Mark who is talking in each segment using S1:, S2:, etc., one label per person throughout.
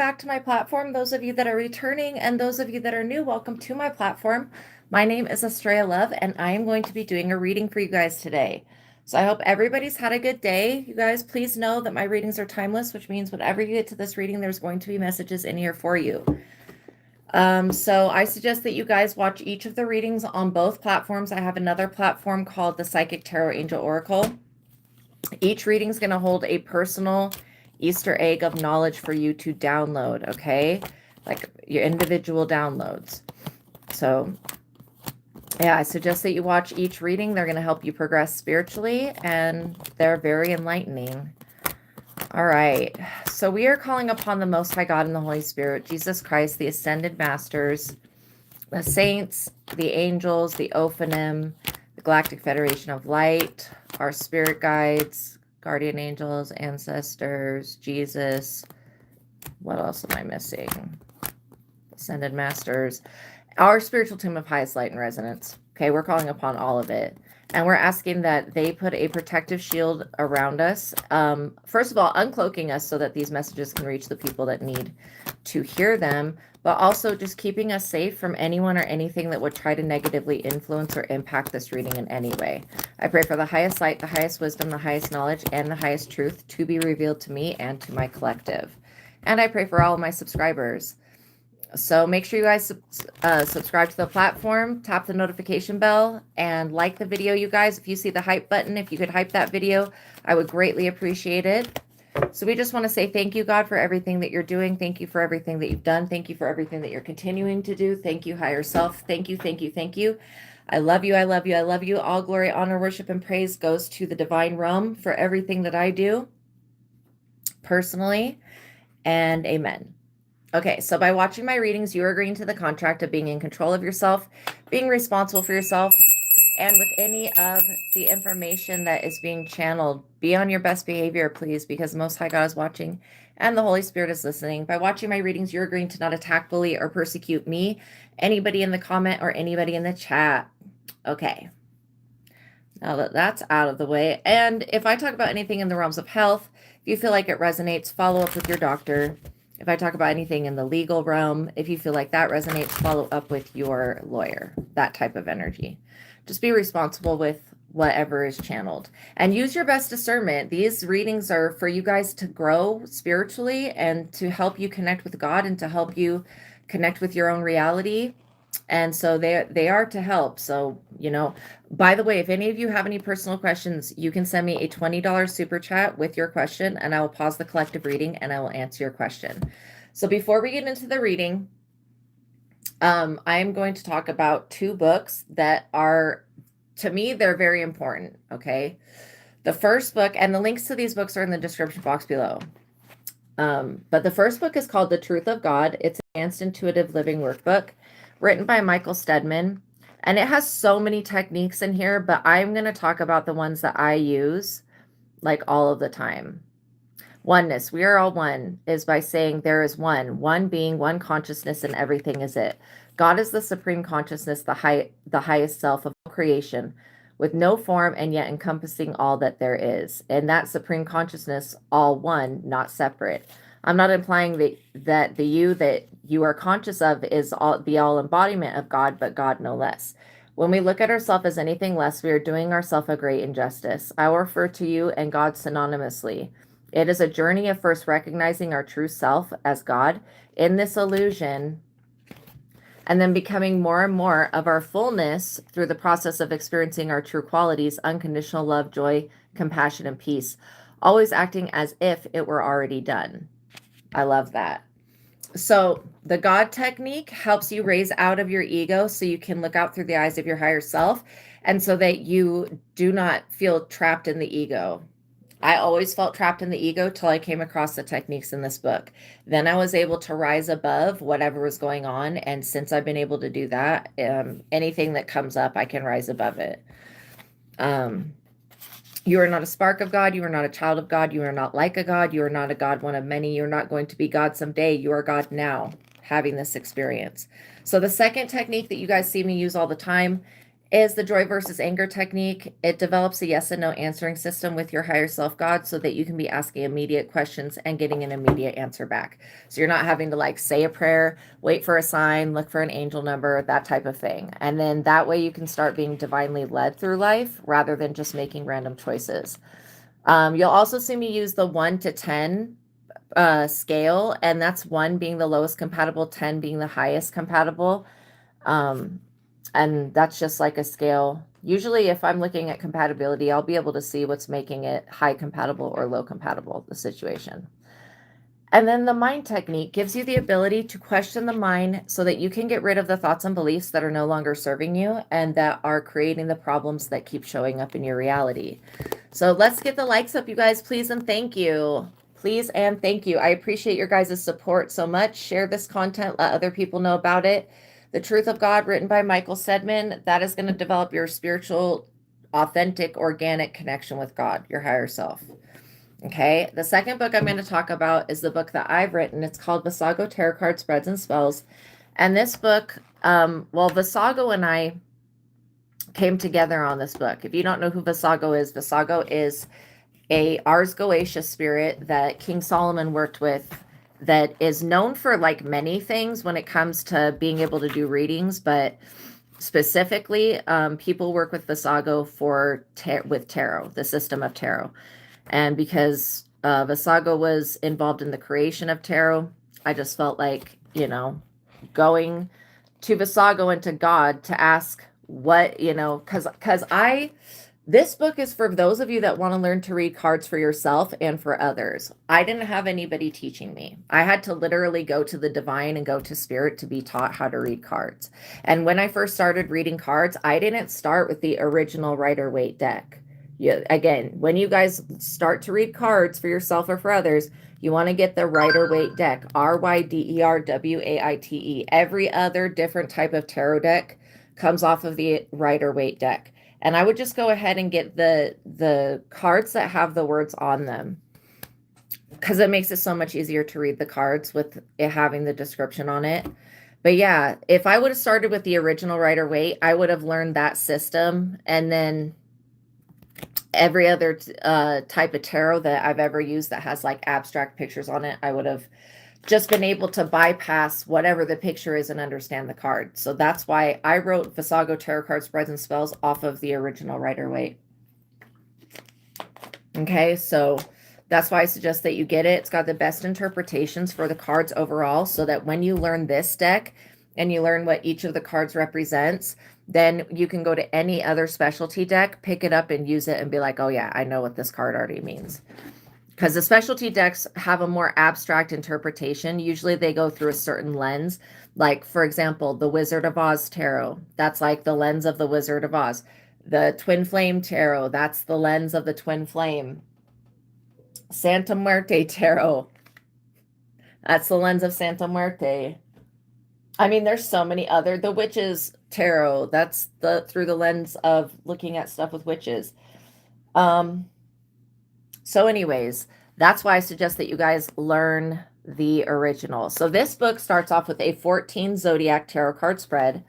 S1: back to my platform. Those of you that are returning and those of you that are new, welcome to my platform. My name is Astraea Love, and I am going to be doing a reading for you guys today. So I hope everybody's had a good day. You guys, please know that my readings are timeless, which means whenever you get to this reading, there's going to be messages in here for you. So I suggest that you guys watch each of the readings on both platforms. I have another platform called the Psychic Tarot Angel Oracle. Each reading is going to hold a personal Easter egg of knowledge for you to download, okay? Like your individual downloads. So, yeah, I suggest that you watch each reading. They're going to help you progress spiritually, and they're very enlightening. All right. So we are calling upon the Most High God and the Holy Spirit, Jesus Christ, the Ascended Masters, the saints, the angels, the Ophanim, the Galactic Federation of Light, our spirit guides, guardian angels, ancestors, Jesus. What else am I missing? Ascended Masters, our spiritual team of highest light and resonance. Okay, we're calling upon all of it. And we're asking that they put a protective shield around us. First of all, uncloaking us so that these messages can reach the people that need to hear them, but also just keeping us safe from anyone or anything that would try to negatively influence or impact this reading in any way. I pray for the highest light, the highest wisdom, the highest knowledge, and the highest truth to be revealed to me and to my collective. And I pray for all of my subscribers. So make sure you guys subscribe to the platform, tap the notification bell, and like the video, you guys. If you see the hype button, if you could hype that video, I would greatly appreciate it. So we just want to say thank you, God, for everything that you're doing. Thank you for everything that you've done. Thank you for everything that you're continuing to do. Thank you, higher self. Thank you, thank you, thank you. I love you, I love you, I love you. All glory, honor, worship, and praise goes to the divine realm for everything that I do personally, and amen. Okay, so by watching my readings, you are agreeing to the contract of being in control of yourself, being responsible for yourself, and with any of the information that is being channeled, be on your best behavior, please, because the Most High God is watching and the Holy Spirit is listening. By watching my readings, you're agreeing to not attack, bully, or persecute me, anybody in the comment, or anybody in the chat. Okay. Now that that's out of the way, and if I talk about anything in the realms of health, if you feel like it resonates, follow up with your doctor. If I talk about anything in the legal realm, if you feel like that resonates, follow up with your lawyer, that type of energy. Just be responsible with whatever is channeled and use your best discernment. These readings are for you guys to grow spiritually and to help you connect with God and to help you connect with your own reality. And so they are to help. So, you know, by the way, if any of you have any personal questions, you can send me a $20 super chat with your question, and I will pause the collective reading and I will answer your question. So before we get into the reading, I am going to talk about two books that are, to me, they're very important. Okay. The first book, and the links to these books are in the description box below. But the first book is called The Truth of God. It's an Advanced Intuitive Living Workbook written by Michael Steadman. And it has so many techniques in here, but I'm going to talk about the ones that I use like all of the time. Oneness, we are all one, is by saying there is one being, one consciousness, and everything is it. God is the supreme consciousness, the highest self of creation, with no form and yet encompassing all that there is. And that supreme consciousness, all one, not separate. I'm not implying that the you that you are conscious of is the all embodiment of God, but God no less. When we look at ourselves as anything less, we are doing ourselves a great injustice. I will refer to you and God synonymously. It is a journey of first recognizing our true self as God in this illusion, and then becoming more and more of our fullness through the process of experiencing our true qualities, unconditional love, joy, compassion, and peace, always acting as if it were already done. I love that. So the God technique helps you raise out of your ego so you can look out through the eyes of your higher self, and so that you do not feel trapped in the ego. I always felt trapped in the ego till I came across the techniques in this book. Then I was able to rise above whatever was going on. And since I've been able to do that, anything that comes up, I can rise above it. You are not a spark of God. You are not a child of God. You are not like a God. You are not a God, one of many. You're not going to be God someday. You are God now, having this experience. So the second technique that you guys see me use all the time is the joy versus anger technique. It develops a yes and no answering system with your higher self God so that you can be asking immediate questions and getting an immediate answer back. So you're not having to like say a prayer, wait for a sign, look for an angel number, that type of thing. And then that way you can start being divinely led through life rather than just making random choices. You'll also see me use the 1 to 10 scale, and that's 1 being the lowest compatible, 10 being the highest compatible. And that's just like a scale. Usually if I'm looking at compatibility, I'll be able to see what's making it high compatible or low compatible, the situation. And then the mind technique gives you the ability to question the mind so that you can get rid of the thoughts and beliefs that are no longer serving you and that are creating the problems that keep showing up in your reality. So let's get the likes up, you guys, please and thank you. Please and thank you. I appreciate your guys' support so much. Share this content, let other people know about it. The Truth of God, written by Michael Steadman, that is going to develop your spiritual, authentic, organic connection with God, your higher self. Okay, the second book I'm going to talk about is the book that I've written. It's called Visago Tarot Card Spreads and Spells. And this book, well, Visago and I came together on this book. If you don't know who Visago is a Ars Goetia spirit that King Solomon worked with that is known for like many things when it comes to being able to do readings, but specifically people work with Visago with tarot, the system of tarot. And because Visago was involved in the creation of tarot, I just felt like, you know, going to Visago and to God to ask what, you know, because this book is for those of you that want to learn to read cards for yourself and for others. I didn't have anybody teaching me. I had to literally go to the divine and go to spirit to be taught how to read cards. And when I first started reading cards, I didn't start with the original Rider-Waite deck. Again, when you guys start to read cards for yourself or for others, you want to get the Rider-Waite deck, Riderwaite. Every other different type of tarot deck comes off of the Rider-Waite deck. And I would just go ahead and get the cards that have the words on them because it makes it so much easier to read the cards with it having the description on it. But yeah, if I would have started with the original Rider-Waite, I would have learned that system. And then every other type of tarot that I've ever used that has like abstract pictures on it, I would have just been able to bypass whatever the picture is and understand the card. So that's why I wrote Visago Tarot Card Spreads and Spells off of the original Rider-Waite. Okay, so that's why I suggest that you get it. It's got the best interpretations for the cards overall, so that when you learn this deck and you learn what each of the cards represents, then you can go to any other specialty deck, pick it up and use it and be like, oh yeah, I know what this card already means. Because the specialty decks have a more abstract interpretation. Usually they go through a certain lens. Like, for example, the Wizard of Oz Tarot. That's like the lens of the Wizard of Oz. The Twin Flame Tarot. That's the lens of the Twin Flame. Santa Muerte Tarot. That's the lens of Santa Muerte. I mean, there's so many other. The Witches Tarot. That's through the lens of looking at stuff with witches. So anyways, that's why I suggest that you guys learn the original. So this book starts off with a 14 zodiac tarot card spread.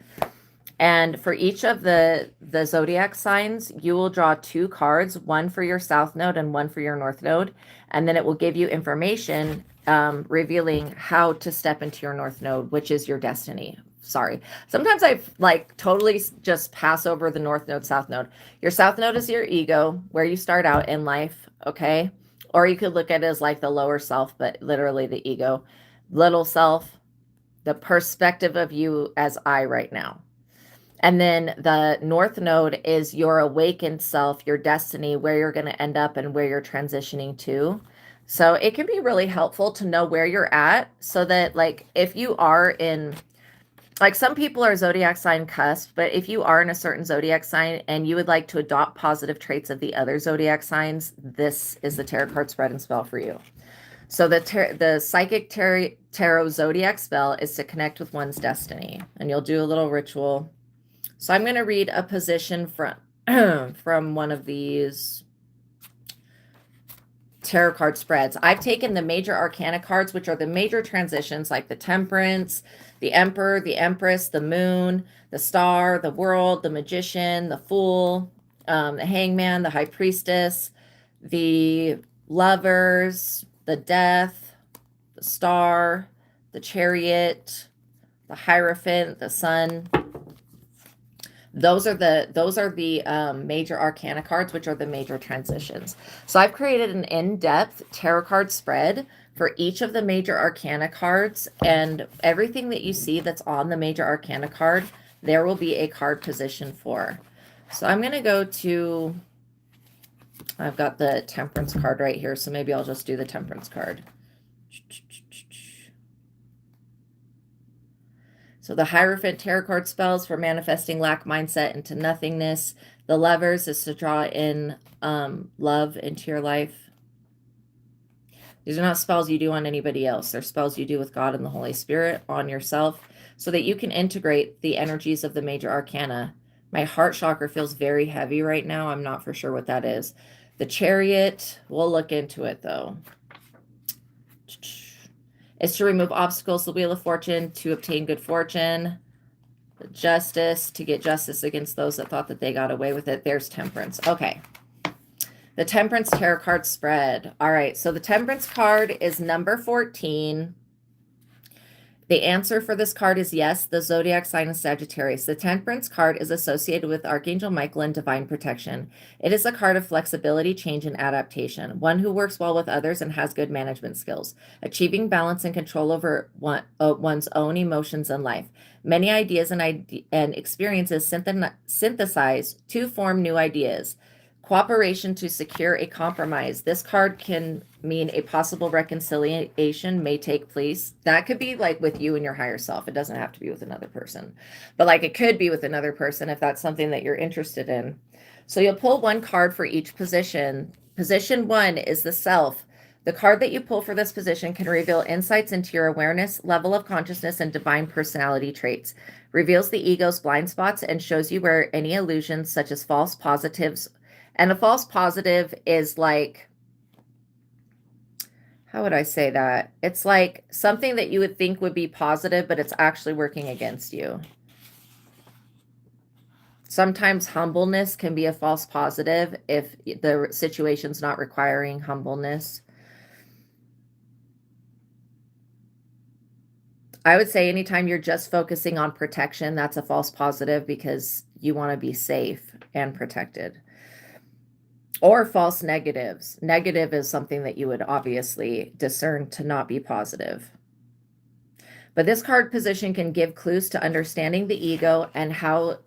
S1: And for each of the zodiac signs, you will draw 2 cards, one for your south node and one for your north node. And then it will give you information revealing how to step into your north node, which is your destiny. Sorry. Sometimes I like totally just pass over the north node, south node. Your south node is your ego, where you start out in life. Okay. Or you could look at it as like the lower self, but literally the ego, little self, the perspective of you as I right now. And then the north node is your awakened self, your destiny, where you're going to end up and where you're transitioning to. So it can be really helpful to know where you're at so that like if you are in, like some people are zodiac sign cusp, but if you are in a certain zodiac sign and you would like to adopt positive traits of the other zodiac signs, this is the tarot card spread and spell for you. So the psychic tarot zodiac spell is to connect with one's destiny, and you'll do a little ritual. So I'm going to read a position from from one of these. tarot card spreads. I've taken the major arcana cards, which are the major transitions, like the Temperance, the Emperor, the Empress, the Moon, the Star, the World, the Magician, the Fool, the Hangman, the High Priestess, the Lovers, the Death, the Star, the Chariot, the Hierophant, the Sun. Those are the major arcana cards, which are the major transitions. So I've created an in-depth tarot card spread for each of the major arcana cards, and everything that you see that's on the major arcana card, there will be a card position for. So I'm going to go to, I've got the Temperance card right here, so maybe I'll just do the Temperance card. So the Hierophant tarot card spells for manifesting lack mindset into nothingness. The Lovers is to draw in love into your life. These are not spells you do on anybody else. They're spells you do with God and the Holy Spirit on yourself so that you can integrate the energies of the major arcana. My heart chakra feels very heavy right now. I'm not for sure what that is. The Chariot, we'll look into it though. Is to remove obstacles, the Wheel of Fortune, to obtain good fortune. The Justice, to get justice against those that thought that they got away with it. There's Temperance. Okay. The Temperance tarot card spread. All right, so the Temperance card is number 14. The answer for this card is yes. The zodiac sign is Sagittarius. The Temperance card is associated with Archangel Michael and divine protection. It is a card of flexibility, change, and adaptation. One who works well with others and has good management skills. Achieving balance and control over one's own emotions and life. Many ideas and experiences synthesize to form new ideas. Cooperation to secure a compromise. This card can mean a possible reconciliation may take place. That could be like with you and your higher self. It doesn't have to be with another person, but like it could be with another person if that's something that you're interested in. So you'll pull one card for each position. Position 1 is the self. The card that you pull for this position can reveal insights into your awareness, level of consciousness, and divine personality traits. Reveals the ego's blind spots and shows you where any illusions such as false positives. And a false positive is like, how would I say that? It's like something that you would think would be positive, but it's actually working against you. Sometimes humbleness can be a false positive if the situation's not requiring humbleness. I would say anytime you're just focusing on protection, that's a false positive because you want to be safe and protected. Or false negatives. Negative is something that you would obviously discern to not be positive. But this card position can give clues to understanding the ego and how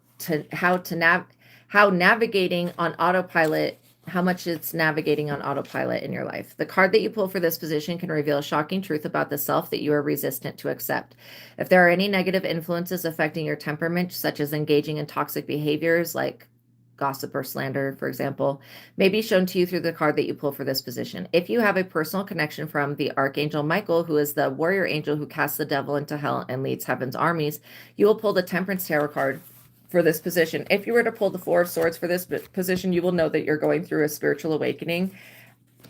S1: navigating on autopilot, how much it's navigating on autopilot in your life. The card that you pull for this position can reveal a shocking truth about the self that you are resistant to accept. If there are any negative influences affecting your temperament, such as engaging in toxic behaviors like gossip or slander, for example, may be shown to you through the card that you pull for this position. If you have a personal connection from the Archangel Michael, who is the warrior angel who casts the devil into hell and leads heaven's armies, you will pull the Temperance tarot card for this position. If you were to pull the Four of Swords for this position, you will know that you're going through a spiritual awakening,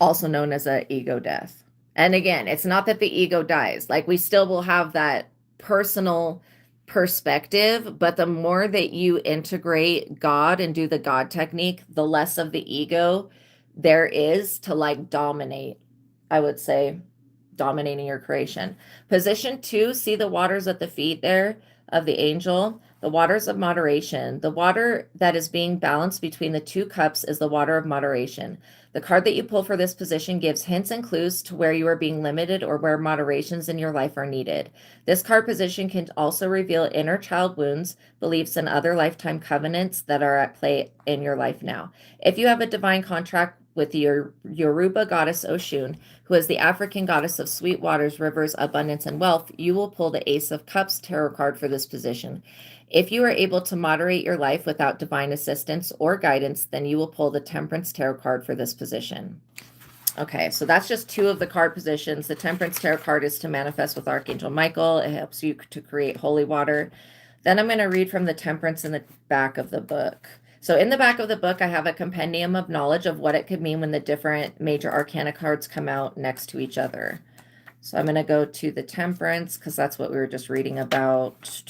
S1: also known as an ego death. And again, it's not that the ego dies. Like, we still will have that personal perspective, but the more that you integrate God and do the God technique, the less of the ego there is to like dominate, I would say, dominating your creation. Position 2, see the waters at the feet there of the angel, the waters of moderation. The water that is being balanced between the two cups is the water of moderation. The card that you pull for this position gives hints and clues to where you are being limited or where moderations in your life are needed. This card position can also reveal inner child wounds, beliefs, and other lifetime covenants that are at play in your life now. If you have a divine contract with the Yoruba goddess Oshun, who is the African goddess of sweet waters, rivers, abundance, and wealth, you will pull the Ace of Cups tarot card for this position. If you are able to moderate your life without divine assistance or guidance, then you will pull the Temperance tarot card for this position. Okay, so that's just 2 of the card positions. The Temperance tarot card is to manifest with Archangel Michael. It helps you to create holy water. Then I'm going to read from the Temperance in the back of the book. So in the back of the book, I have a compendium of knowledge of what it could mean when the different major arcana cards come out next to each other. So I'm going to go to the Temperance because that's what we were just reading about,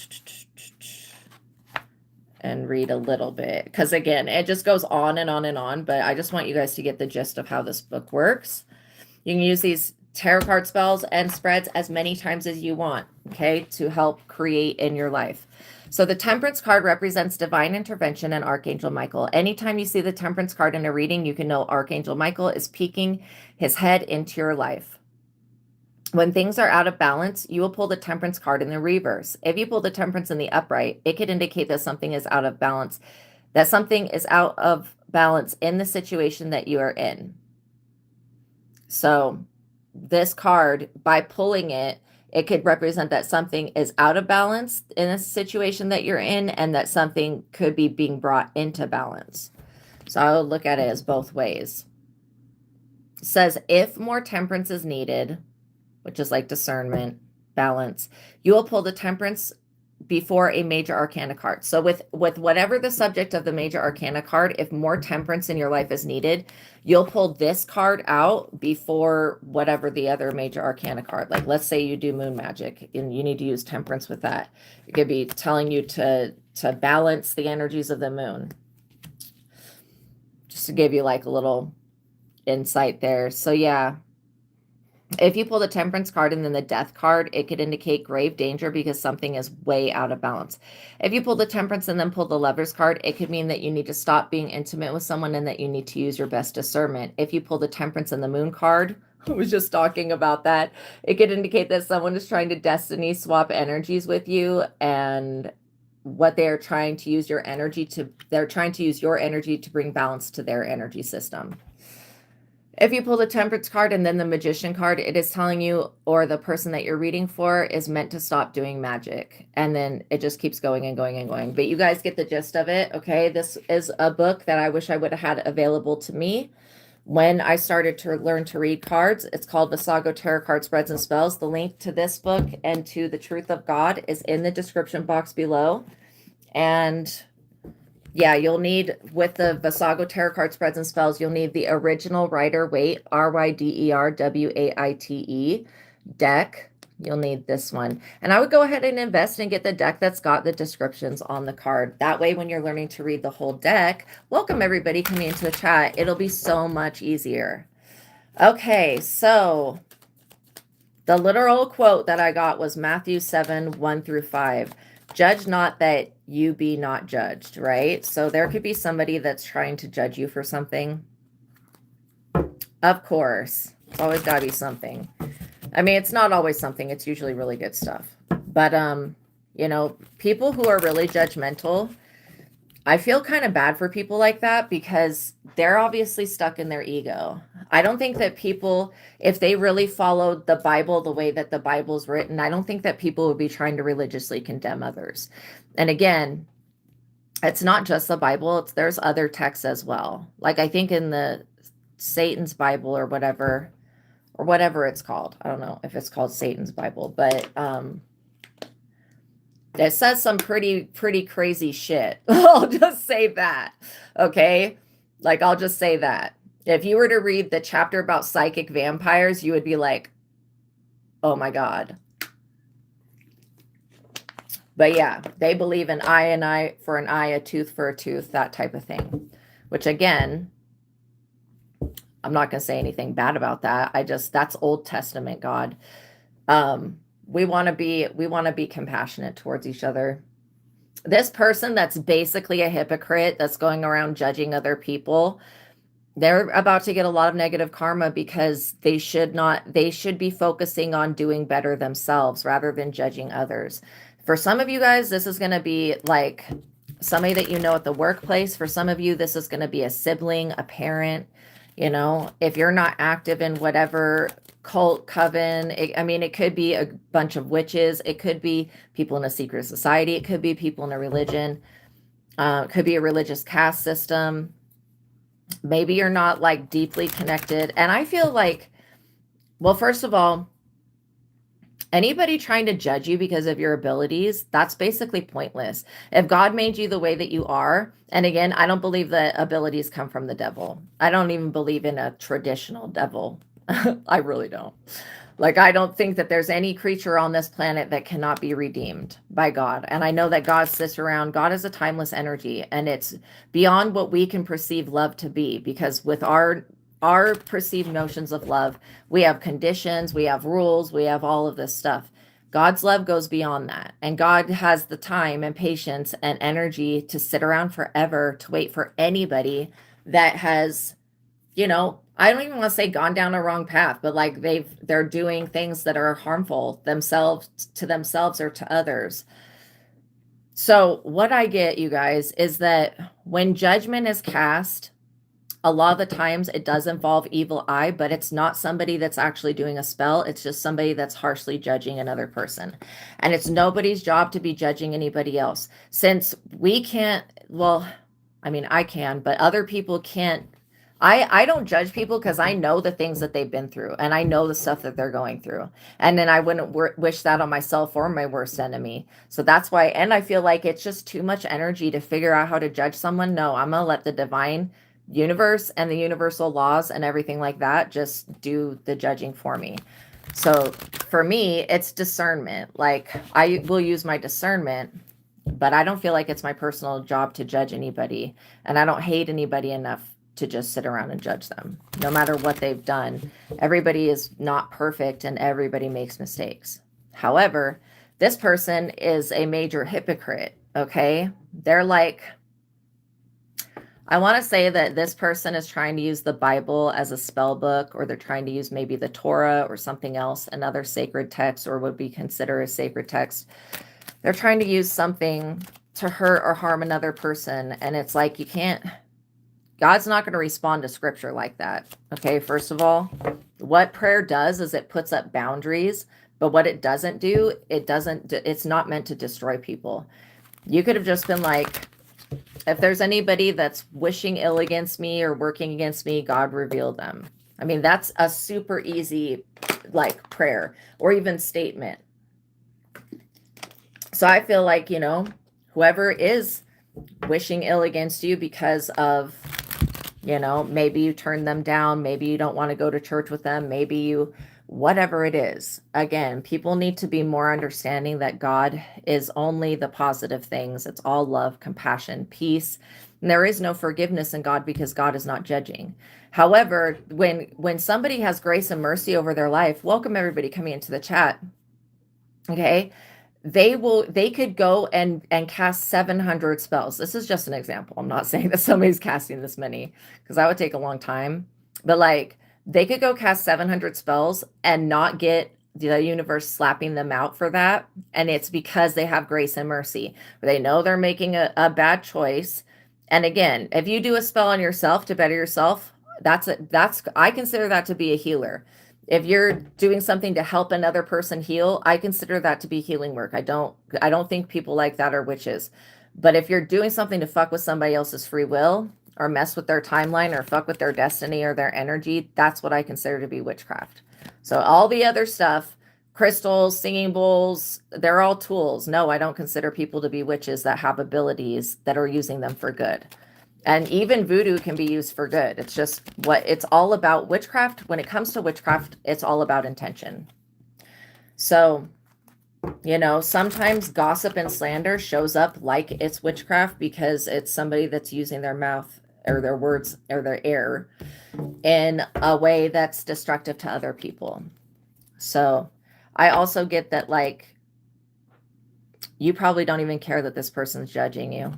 S1: and read a little bit because, again, it just goes on and on and on, but I just want you guys to get the gist of how this book works. You can use these tarot card spells and spreads as many times as you want, okay, to help create in your life. So the Temperance card represents divine intervention and Archangel Michael. Anytime you see the Temperance card in a reading, you can know Archangel Michael is peeking his head into your life. When things are out of balance, you will pull the Temperance card in the reverse. If you pull the Temperance in the upright, it could indicate that something is out of balance, that something is out of balance in the situation that you are in. So this card, by pulling it, it could represent that something is out of balance in a situation that you're in, and that something could be being brought into balance. So I'll look at it as both ways. It says, if more temperance is needed, which is like discernment, balance, you will pull the Temperance before a major arcana card. So with whatever the subject of the major arcana card, if more temperance in your life is needed, you'll pull this card out before whatever the other major arcana card. Like, let's say you do moon magic and you need to use temperance with that. It could be telling you to balance the energies of the moon. Just to give you like a little insight there. So yeah, if you pull the Temperance card and then the Death card, it could indicate grave danger because something is way out of balance. If you pull the Temperance and then pull the Lovers card, it could mean that you need to stop being intimate with someone and that you need to use your best discernment. If you pull the Temperance and the Moon card, I was just talking about that, it could indicate that someone is trying to destiny swap energies with you, and what they're trying to use your energy to, they're trying to use your energy to bring balance to their energy system. If you pull the Temperance card and then the Magician card, it is telling you, or the person that you're reading for is meant to stop doing magic. And then it just keeps going and going and going. But you guys get the gist of it, okay? This is a book that I wish I would have had available to me when I started to learn to read cards. It's called Visago Tarot Card Spreads and Spells. The link to this book and to The Truth of God is in the description box below. And yeah, you'll need, with the Visago Tarot Card Spreads and Spells, you'll need the original Rider-Waite, RYDERWAITE deck. You'll need this one. And I would go ahead and invest and get the deck that's got the descriptions on the card. That way, when you're learning to read the whole deck, welcome everybody coming into the chat. It'll be so much easier. Okay, so the literal quote that I got was Matthew 7:1-5. Judge not that you be not judged, right? So there could be somebody that's trying to judge you for something. Of course, it's always got to be something. I mean, it's not always something. It's usually really good stuff. But, you know, people who are really judgmental, I feel kind of bad for people like that because they're obviously stuck in their ego. I don't think that people, if they really followed the Bible the way that the Bible's written, I don't think that people would be trying to religiously condemn others. And again, it's not just the Bible. There's other texts as well. Like I think in the Satan's Bible or whatever it's called. I don't know if it's called Satan's Bible, but it says some pretty crazy shit. I'll just say that. Okay? Like, I'll just say that. If you were to read the chapter about psychic vampires, you would be like, oh my God. But yeah, they believe in eye for an eye, a tooth for a tooth, that type of thing. Which again, I'm not going to say anything bad about that. That's Old Testament God. We want to be compassionate towards each other. This person that's basically a hypocrite, that's going around judging other people, they're about to get a lot of negative karma because they should be focusing on doing better themselves rather than judging others. For some of you guys, this is going to be like somebody that you know at the workplace. For some of you, this is going to be a sibling, a parent. You know, if you're not active in whatever cult, coven, it could be a bunch of witches. It could be people in a secret society. It could be people in a religion. It could be a religious caste system. Maybe you're not like deeply connected. And I feel like, well, first of all, Anybody trying to judge you because of your abilities, that's basically pointless. If God made you the way that you are, and again, I don't believe that abilities come from the devil. I don't even believe in a traditional devil. I really don't. Like, I don't think that there's any creature on this planet that cannot be redeemed by God. And I know that God sits around. God is a timeless energy, and it's beyond what we can perceive love to be, because with our perceived notions of love, we have conditions, we have rules, we have all of this stuff. God's love goes beyond that. And God has the time and patience and energy to sit around forever to wait for anybody that has, I don't even want to say gone down a wrong path, but like they're doing things that are harmful to themselves or to others. So what I get, you guys, is that when judgment is cast, a lot of the times it does involve evil eye, but it's not somebody that's actually doing a spell. It's just somebody that's harshly judging another person. And it's nobody's job to be judging anybody else. Since we can't, well, I mean, I can, but other people can't. I don't judge people because I know the things that they've been through, and I know the stuff that they're going through. And then I wouldn't wish that on myself or my worst enemy. So that's why, and I feel like it's just too much energy to figure out how to judge someone. No, I'm going to let the divine universe and the universal laws and everything like that just do the judging for me. So for me, it's discernment. Like, I will use my discernment, but I don't feel like it's my personal job to judge anybody. And I don't hate anybody enough to just sit around and judge them, no matter what they've done. Everybody is not perfect and everybody makes mistakes. However, this person is a major hypocrite, okay? They're like, I want to say that this person is trying to use the Bible as a spell book, or they're trying to use maybe the Torah or something else, another sacred text, or would be considered a sacred text. They're trying to use something to hurt or harm another person. And it's like, you can't, God's not going to respond to scripture like that. Okay, first of all, what prayer does is it puts up boundaries, but what it doesn't do, it's not meant to destroy people. You could have just been like, if there's anybody that's wishing ill against me or working against me, God reveal them. I mean, that's a super easy like prayer or even statement. So I feel like, whoever is wishing ill against you because of, maybe you turn them down, maybe you don't want to go to church with them, maybe you, whatever it is. Again, people need to be more understanding that God is only the positive things. It's all love, compassion, peace. And there is no forgiveness in God because God is not judging. However, when somebody has grace and mercy over their life, welcome everybody coming into the chat. Okay. They could go and cast 700 spells. This is just an example. I'm not saying that somebody's casting this many because that would take a long time, but like they could go cast 700 spells and not get the universe slapping them out for that. And it's because they have grace and mercy. They know they're making a bad choice. And again, if you do a spell on yourself to better yourself, I consider that to be a healer. If you're doing something to help another person heal, I consider that to be healing work. I don't think people like that are witches. But if you're doing something to fuck with somebody else's free will or mess with their timeline or fuck with their destiny or their energy, that's what I consider to be witchcraft. So all the other stuff, crystals, singing bowls, they're all tools. No, I don't consider people to be witches that have abilities that are using them for good. And even voodoo can be used for good. It's just what it's all about. Witchcraft, when it comes to witchcraft, it's all about intention. So, sometimes gossip and slander shows up like it's witchcraft because it's somebody that's using their mouth or their words or their air in a way that's destructive to other people. So I also get that, like, you probably don't even care that this person's judging you.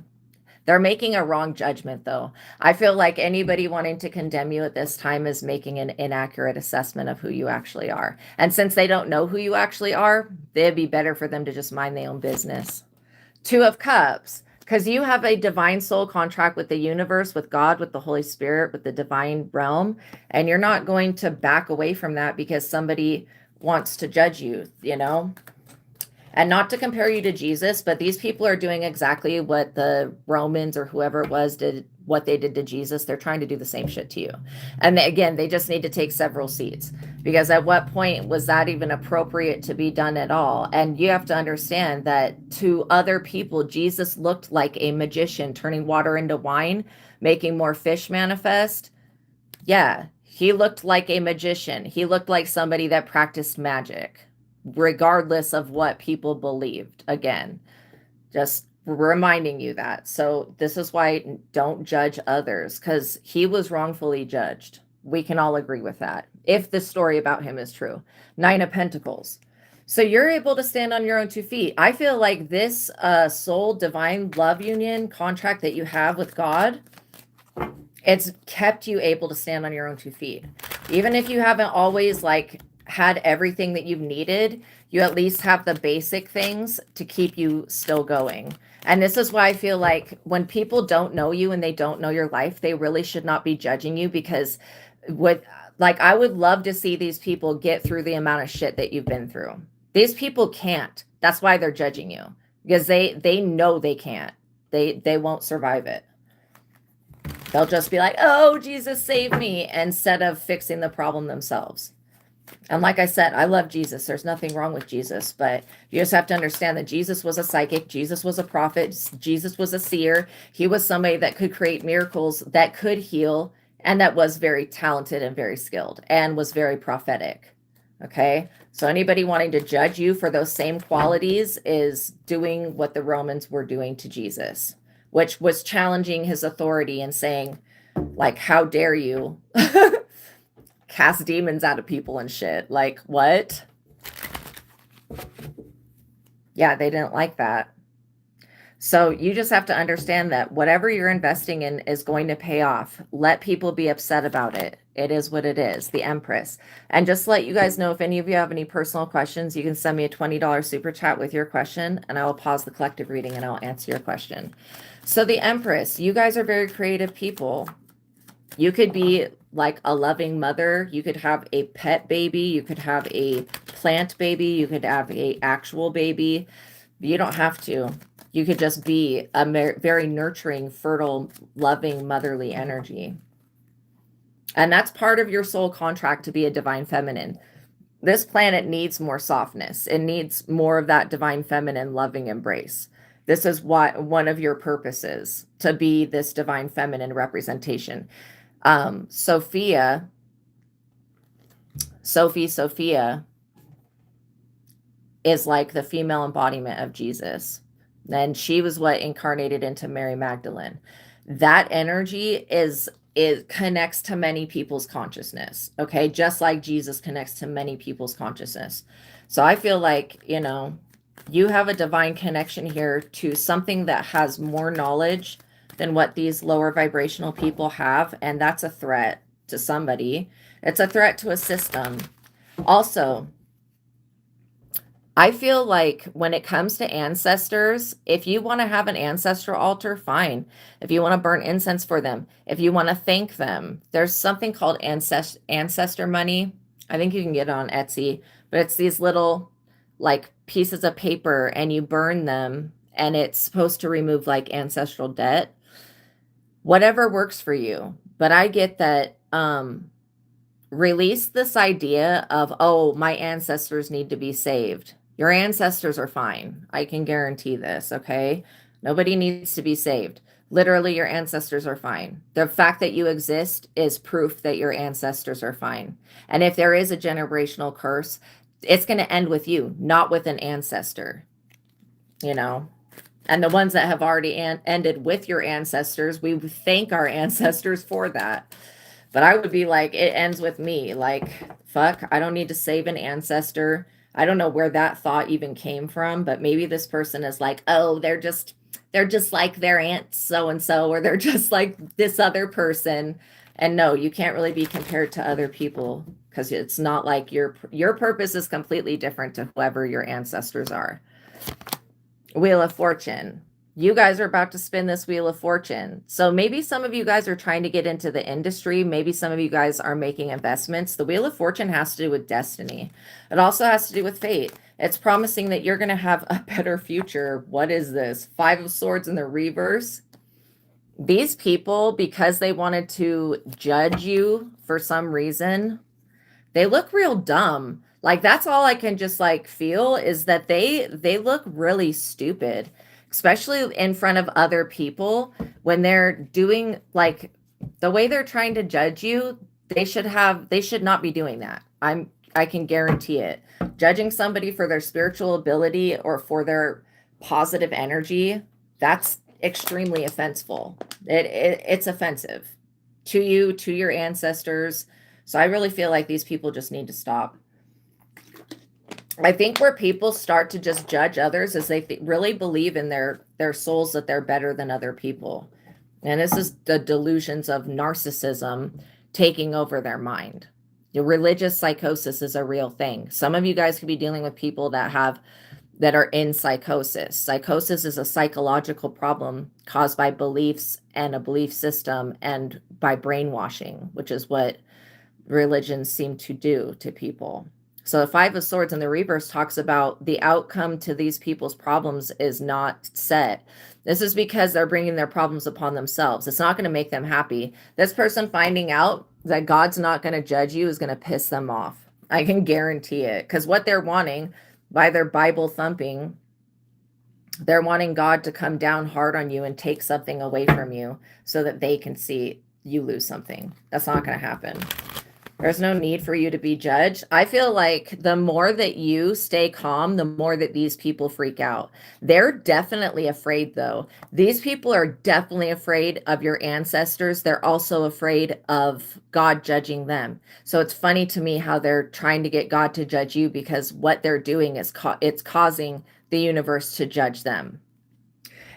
S1: They're making a wrong judgment, though. I feel like anybody wanting to condemn you at this time is making an inaccurate assessment of who you actually are. And since they don't know who you actually are, it'd be better for them to just mind their own business. 2 of Cups, because you have a divine soul contract with the universe, with God, with the Holy Spirit, with the divine realm. And you're not going to back away from that because somebody wants to judge you, And not to compare you to Jesus, but these people are doing exactly what the Romans or whoever it was did what they did to Jesus, they're trying to do the same shit to you. And again, they just need to take several seats, because at what point was that even appropriate to be done at all? And you have to understand that to other people, Jesus looked like a magician, turning water into wine, making more fish manifest. Yeah, he looked like a magician. He looked like somebody that practiced magic, regardless of what people believed. Again, just reminding you that. So this is why don't judge others, because he was wrongfully judged. We can all agree with that, if the story about him is true. 9 of Pentacles. So you're able to stand on your own 2 feet. I feel like this soul divine love union contract that you have with God, it's kept you able to stand on your own 2 feet. Even if you haven't always like had everything that you've needed, you at least have the basic things to keep you still going. And this is why I feel like when people don't know you and they don't know your life, they really should not be judging you, because I would love to see these people get through the amount of shit that you've been through. These people can't. That's why they're judging you, because they know they can't. They won't survive it. They'll just be like, oh, Jesus, save me, instead of fixing the problem themselves. And like I said, I love Jesus. There's nothing wrong with Jesus, but you just have to understand that Jesus was a psychic. Jesus was a prophet. Jesus was a seer. He was somebody that could create miracles, that could heal, and that was very talented and very skilled and was very prophetic. Okay. So anybody wanting to judge you for those same qualities is doing what the Romans were doing to Jesus, which was challenging his authority and saying, like, how dare you cast demons out of people and shit. Like, what? Yeah, they didn't like that. So you just have to understand that whatever you're investing in is going to pay off. Let people be upset about it. It is what it is, the Empress. And just to let you guys know, if any of you have any personal questions, you can send me a $20 super chat with your question, and I will pause the collective reading and I'll answer your question. So the Empress, you guys are very creative people. You could be like a loving mother. You could have a pet baby. You could have a plant baby. You could have a actual baby. You don't have to. You could just be a very nurturing, fertile, loving, motherly energy. And that's part of your soul contract to be a divine feminine. This planet needs more softness. It needs more of that divine feminine loving embrace. This is what one of your purposes, to be this divine feminine representation. Sophia is like the female embodiment of Jesus. And she was what incarnated into Mary Magdalene. That energy it connects to many people's consciousness. Okay. Just like Jesus connects to many people's consciousness. So I feel like, you know, you have a divine connection here to something that has more knowledge than what these lower vibrational people have. And that's a threat to somebody. It's a threat to a system. Also, I feel like when it comes to ancestors, if you want to have an ancestral altar, fine. If you want to burn incense for them, if you want to thank them, there's something called ancestor money. I think you can get it on Etsy, but it's these little like pieces of paper and you burn them, and it's supposed to remove like ancestral debt. Whatever works for you. But I get that release this idea of, oh, my ancestors need to be saved. Your ancestors are fine. I can guarantee this, okay? Nobody needs to be saved. Literally, your ancestors are fine. The fact that you exist is proof that your ancestors are fine. And if there is a generational curse, it's going to end with you, not with an ancestor, you know? And the ones that have already ended with your ancestors, we thank our ancestors for that. But I would be like, it ends with me. Like, fuck, I don't need to save an ancestor. I don't know where that thought even came from, but maybe this person is like, oh, they're just like their aunt so-and-so, or they're just like this other person. And no, you can't really be compared to other people, because it's not like your purpose is completely different to whoever your ancestors are. Wheel of Fortune. You guys are about to spin this Wheel of Fortune. So maybe some of you guys are trying to get into the industry. Maybe some of you guys are making investments. The Wheel of Fortune has to do with destiny. It also has to do with fate. It's promising that you're going to have a better future. What is this? 5 of Swords in the reverse. These people, because they wanted to judge you for some reason, they look real dumb. Like that's all I can just like feel is that they look really stupid, especially in front of other people when they're doing like the way they're trying to judge you. They should not be doing that. I can guarantee it. Judging somebody for their spiritual ability or for their positive energy, that's extremely offenseful. It's offensive to you, to your ancestors. So I really feel like these people just need to stop. I think where people start to just judge others is they really believe in their souls that they're better than other people. And this is the delusions of narcissism taking over their mind. The religious psychosis is a real thing. Some of you guys could be dealing with people that are in psychosis. Psychosis is a psychological problem caused by beliefs and a belief system and by brainwashing, which is what religions seem to do to people. So the Five of Swords in the reverse talks about the outcome to these people's problems is not set. This is because they're bringing their problems upon themselves. It's not going to make them happy. This person finding out that God's not going to judge you is going to piss them off. I can guarantee it. Because what they're wanting by their Bible thumping, they're wanting God to come down hard on you and take something away from you so that they can see you lose something. That's not going to happen. There's no need for you to be judged. I feel like the more that you stay calm, the more that these people freak out. They're definitely afraid, though. These people are definitely afraid of your ancestors. They're also afraid of God judging them. So it's funny to me how they're trying to get God to judge you, because what they're doing is it's causing the universe to judge them.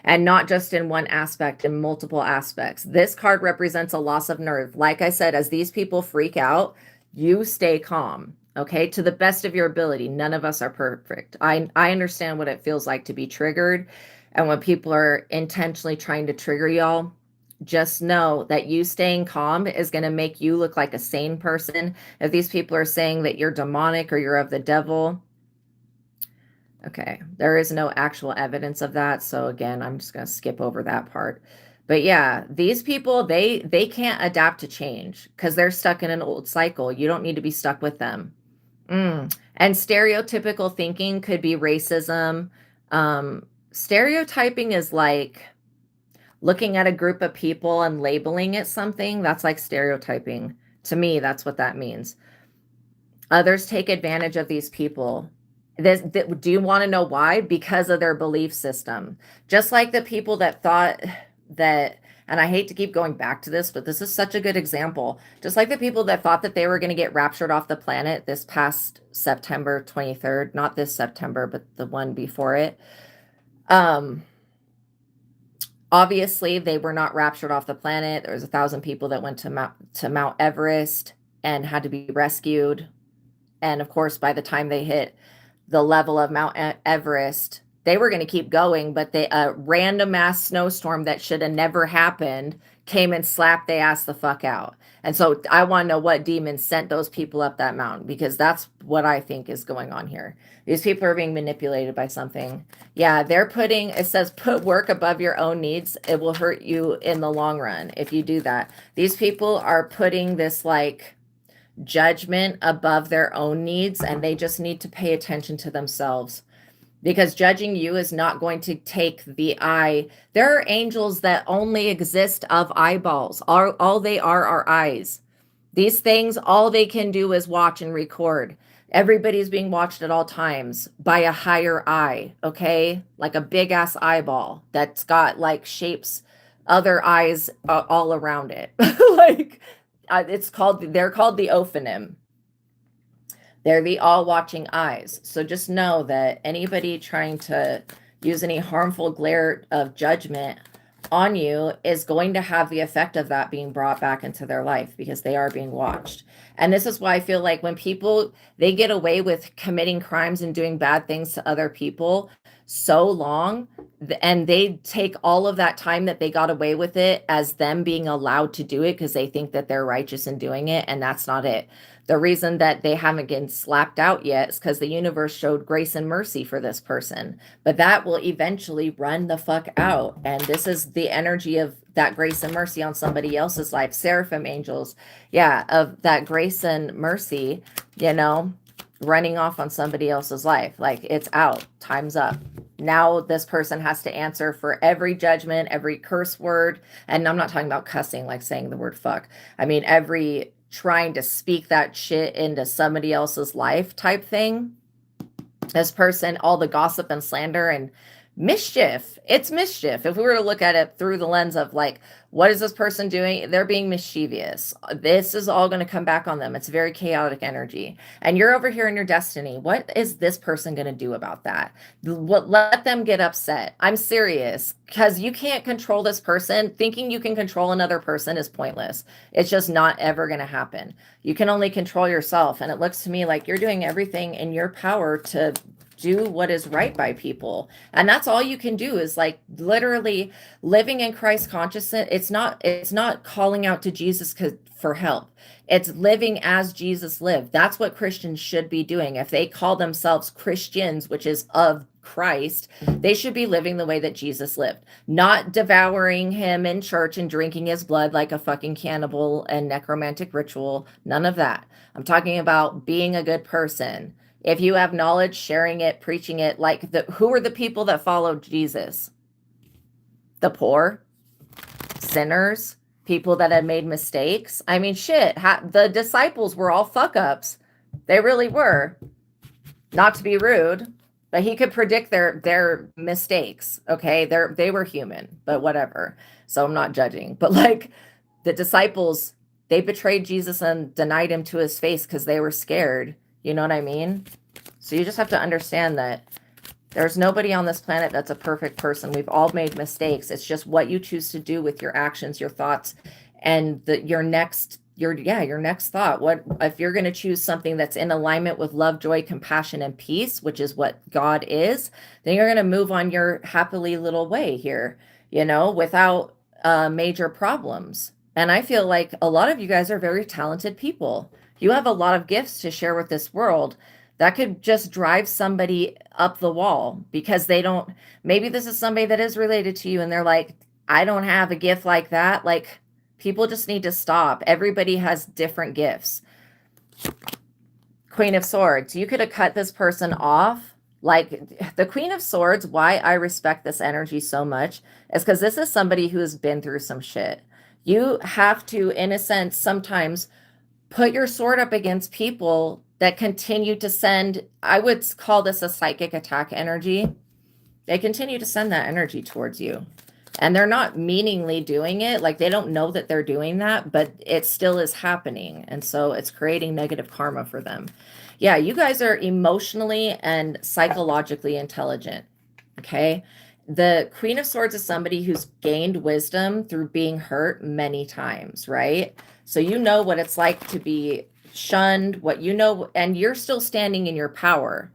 S1: And not just in one aspect, in multiple aspects. This card represents a loss of nerve. Like I said, as these people freak out, you stay calm, okay? To the best of your ability. None of us are perfect. I understand what it feels like to be triggered. And when people are intentionally trying to trigger y'all, just know that you staying calm is going to make you look like a sane person. If these people are saying that you're demonic or you're of the devil, okay, there is no actual evidence of that. So again, I'm just going to skip over that part. But yeah, these people, they can't adapt to change because they're stuck in an old cycle. You don't need to be stuck with them. And stereotypical thinking could be racism. Stereotyping is like looking at a group of people and labeling it something. That's like stereotyping. To me, that's what that means. Others take advantage of these people. Do you want to know why? Because of their belief system. Just like the people that thought that, and I hate to keep going back to this, but this is such a good example. Just like the people that thought that they were going to get raptured off the planet this past September 23rd, not this September, but the one before it. Obviously, they were not raptured off the planet. There was 1,000 people that went to Mount Everest and had to be rescued. And of course, by the time they hit the level of Mount Everest, they were going to keep going, but a random ass snowstorm that should have never happened came and slapped their ass the fuck out. And so I want to know what demons sent those people up that mountain, because that's what I think is going on here. These people are being manipulated by something. Yeah, they're it says put work above your own needs. It will hurt you in the long run if you do that. These people are putting this like judgment above their own needs, and they just need to pay attention to themselves, because judging you is not going to take the eye. There are angels that only exist of eyeballs. All they are eyes. These things, all they can do is watch and record. Everybody's being watched at all times by a higher eye, okay? Like a big ass eyeball that's got like shapes, other eyes all around it. Like they're called the Ophanim. They're the all-watching eyes. So just know that anybody trying to use any harmful glare of judgment on you is going to have the effect of that being brought back into their life, because they are being watched. And this is why I feel like when people, they get away with committing crimes and doing bad things to other people so long, and they take all of that time that they got away with it as them being allowed to do it because they think that they're righteous in doing it, and that's not it. The reason that they haven't gotten slapped out yet is because the universe showed grace and mercy for this person. But that will eventually run the fuck out. And this is the energy of that grace and mercy on somebody else's life. Seraphim angels, yeah, of that grace and mercy, you know, running off on somebody else's life. Like, it's out. Time's up. Now this person has to answer for every judgment, every curse word. And I'm not talking about cussing, like saying the word fuck. I mean, every trying to speak that shit into somebody else's life type thing. This person, all the gossip and slander and mischief. It's mischief. If we were to look at it through the lens of like, what is this person doing? They're being mischievous. This is all going to come back on them. It's very chaotic energy. And you're over here in your destiny. What is this person going to do about that? Let them get upset. I'm serious, because you can't control this person. Thinking you can control another person is pointless. It's just not ever going to happen. You can only control yourself. And it looks to me like you're doing everything in your power to do what is right by people. And that's all you can do, is like literally living in Christ consciousness. It's not calling out to Jesus for help. It's living as Jesus lived. That's what Christians should be doing. If they call themselves Christians, which is of Christ, they should be living the way that Jesus lived, not devouring him in church and drinking his blood like a fucking cannibal and necromantic ritual. None of that. I'm talking about being a good person. If you have knowledge, sharing it, preaching it, like who were the people that followed Jesus? The poor, sinners, people that had made mistakes. I mean, shit, the disciples were all fuck ups. They really were. Not to be rude, but he could predict their mistakes. Okay, they were human, but whatever. So I'm not judging. But like the disciples, they betrayed Jesus and denied him to his face because they were scared. You know what I mean? So you just have to understand that there's nobody on this planet that's a perfect person. We've all made mistakes. It's just what you choose to do with your actions, your thoughts, and your next thought. What if you're going to choose something that's in alignment with love, joy, compassion, and peace, which is what God is, then you're going to move on your happily little way here, without major problems. And I feel like a lot of you guys are very talented people. You have a lot of gifts to share with this world that could just drive somebody up the wall because maybe this is somebody that is related to you and they're like, I don't have a gift like that. Like, people just need to stop. Everybody has different gifts. Queen of Swords, you could have cut this person off. Like, the Queen of Swords, why I respect this energy so much is because this is somebody who has been through some shit. You have to, in a sense, sometimes put your sword up against people that continue to send, I would call this a psychic attack energy. They continue to send that energy towards you. And they're not meaningly doing it. Like, they don't know that they're doing that, but it still is happening. And so it's creating negative karma for them. Yeah, you guys are emotionally and psychologically intelligent. Okay. The Queen of Swords is somebody who's gained wisdom through being hurt many times, right? So you know what it's like to be shunned, and you're still standing in your power.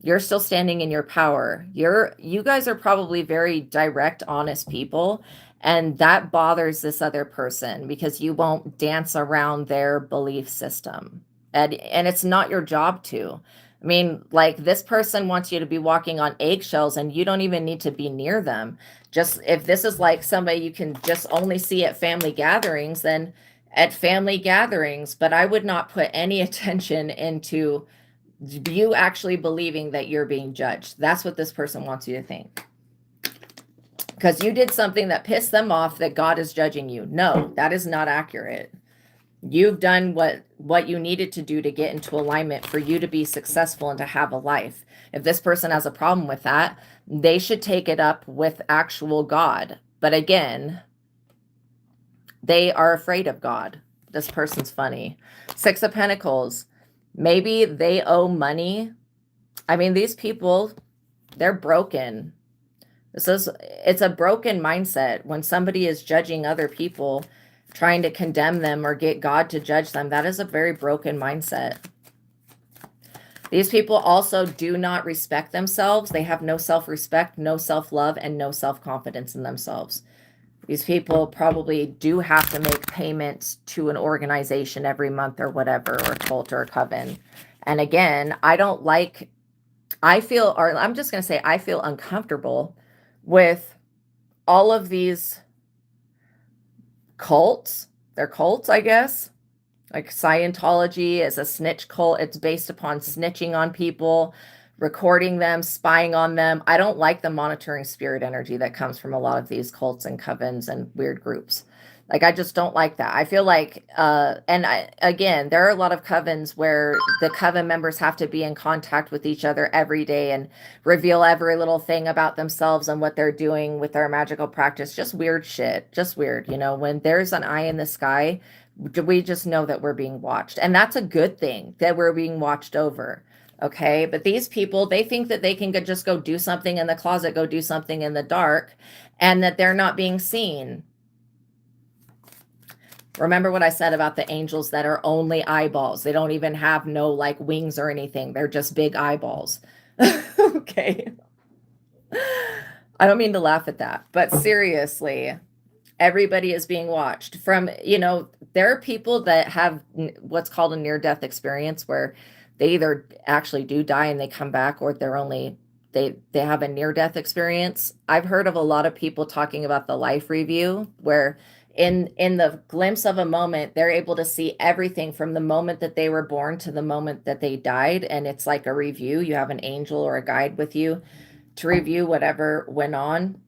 S1: You're still standing in your power. You guys are probably very direct, honest people, and that bothers this other person because you won't dance around their belief system. And it's not your job to. I mean, like, this person wants you to be walking on eggshells and you don't even need to be near them. Just if this is like somebody you can just only see at family gatherings, then at family gatherings, but I would not put any attention into you actually believing that you're being judged. That's what this person wants you to think. Because you did something that pissed them off that God is judging you. No, that is not accurate. You've done what you needed to do to get into alignment for you to be successful and to have a life. If this person has a problem with that, they should take it up with actual God. But again, they are afraid of God. This person's funny. Six of Pentacles. Maybe they owe money. I mean, these people, they're broken. It's a broken mindset. When somebody is judging other people, trying to condemn them or get God to judge them, that is a very broken mindset. These people also do not respect themselves. They have no self-respect, no self-love, and no self-confidence in themselves. These people probably do have to make payments to an organization every month or whatever, or a cult or a coven. And again, I feel uncomfortable with all of these cults. They're cults, I guess. Like Scientology is a snitch cult. It's based upon snitching on people, recording them, spying on them. I don't like the monitoring spirit energy that comes from a lot of these cults and covens and weird groups. Like, I just don't like that. I feel like, again, there are a lot of covens where the coven members have to be in contact with each other every day and reveal every little thing about themselves and what they're doing with their magical practice. Just weird shit. Just weird. You know, when there's an eye in the sky, we just know that we're being watched. And that's a good thing, that we're being watched over. Okay. But these people, they think that they can just go do something in the closet, go do something in the dark, and that they're not being seen. Remember what I said about the angels that are only eyeballs. They don't even have no like wings or anything. They're just big eyeballs. Okay. I don't mean to laugh at that, but seriously, everybody is being watched from, there are people that have what's called a near-death experience, where they either actually do die and they come back, or they have a near-death experience. I've heard of a lot of people talking about the life review, where in the glimpse of a moment, they're able to see everything from the moment that they were born to the moment that they died. And it's like a review. You have an angel or a guide with you to review whatever went on.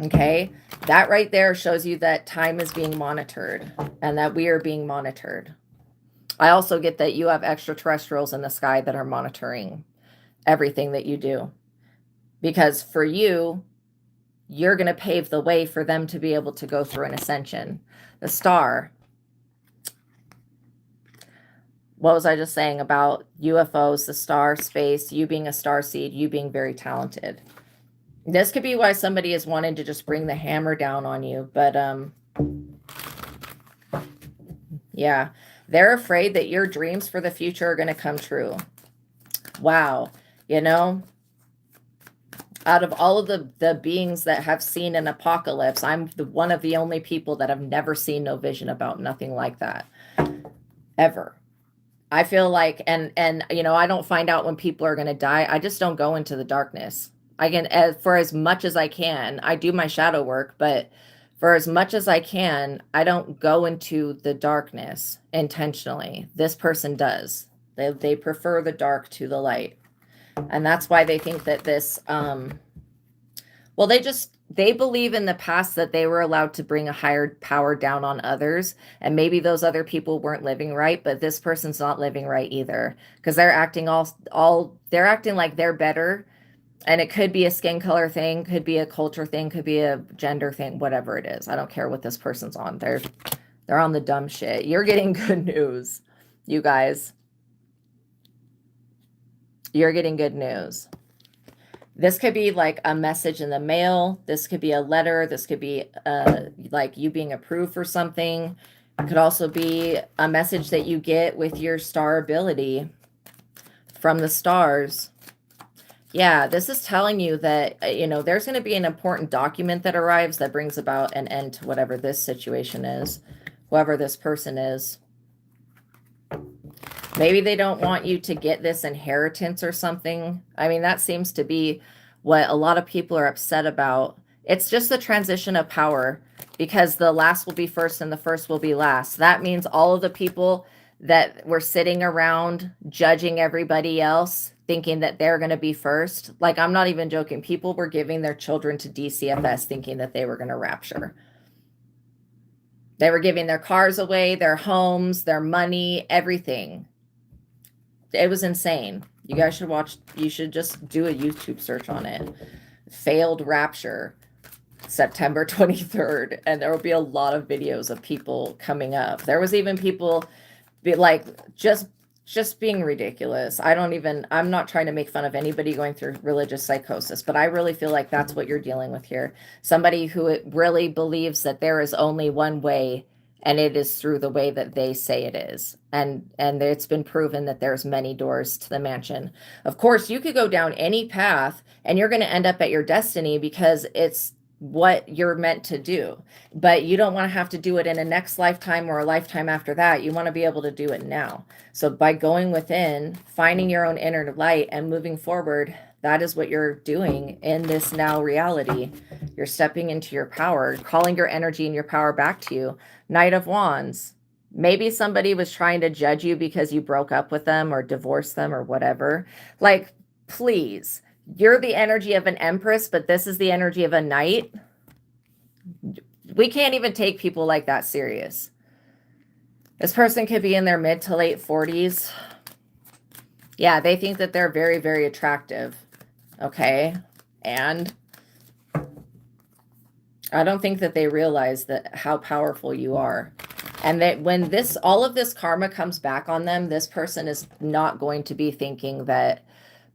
S1: Okay, that right there shows you that time is being monitored and that we are being monitored. I also get that you have extraterrestrials in the sky that are monitoring everything that you do, because for you, you're going to pave the way for them to be able to go through an ascension. The star. What was I just saying about UFOs, the star, space, you being a star seed, you being very talented? This could be why somebody is wanting to just bring the hammer down on you. But, yeah, they're afraid that your dreams for the future are going to come true. Wow. Out of all of the beings that have seen an apocalypse, I'm one of the only people that have never seen no vision about nothing like that. Ever. I feel like, and I don't find out when people are going to die. I just don't go into the darkness. I can, for as much as I can, I do my shadow work, but for as much as I can, I don't go into the darkness intentionally. This person does. They prefer the dark to the light. And that's why they think that this, well, they believe in the past that they were allowed to bring a higher power down on others. And maybe those other people weren't living right, but this person's not living right either. Because they're acting they're acting like they're better. And it could be a skin color thing, could be a culture thing, could be a gender thing, whatever it is. I don't care what this person's on. They're on the dumb shit. You're getting good news, you guys. You're getting good news. This could be like a message in the mail. This could be a letter. This could be like you being approved for something. It could also be a message that you get with your star ability from the stars. Yeah, this is telling you that, there's going to be an important document that arrives that brings about an end to whatever this situation is, whoever this person is. Maybe they don't want you to get this inheritance or something. I mean, that seems to be what a lot of people are upset about. It's just the transition of power, because the last will be first and the first will be last. That means all of the people that were sitting around judging everybody else, thinking that they're going to be first. Like, I'm not even joking. People were giving their children to DCFS thinking that they were going to rapture. They were giving their cars away, their homes, their money, everything. It was insane. You guys should watch. You should just do a YouTube search on it. Failed rapture, September 23rd. And there will be a lot of videos of people coming up. There was even people like just being ridiculous. I'm not trying to make fun of anybody going through religious psychosis, but I really feel like that's what you're dealing with here. Somebody who really believes that there is only one way and it is through the way that they say it is. And it's been proven that there's many doors to the mansion. Of course, you could go down any path and you're going to end up at your destiny because it's what you're meant to do. But you don't want to have to do it in a next lifetime or a lifetime after that. You want to be able to do it now. So by going within, finding your own inner light and moving forward, that is what you're doing in this now reality. You're stepping into your power, calling your energy and your power back to you. Knight of Wands. Maybe somebody was trying to judge you because you broke up with them or divorced them or whatever. Like, please, you're the energy of an empress, but this is the energy of a knight. We can't even take people like that serious. This person could be in their mid to late 40s. Yeah, they think that they're very, very attractive. Okay. And I don't think that they realize that how powerful you are. And that when all of this karma comes back on them, this person is not going to be thinking that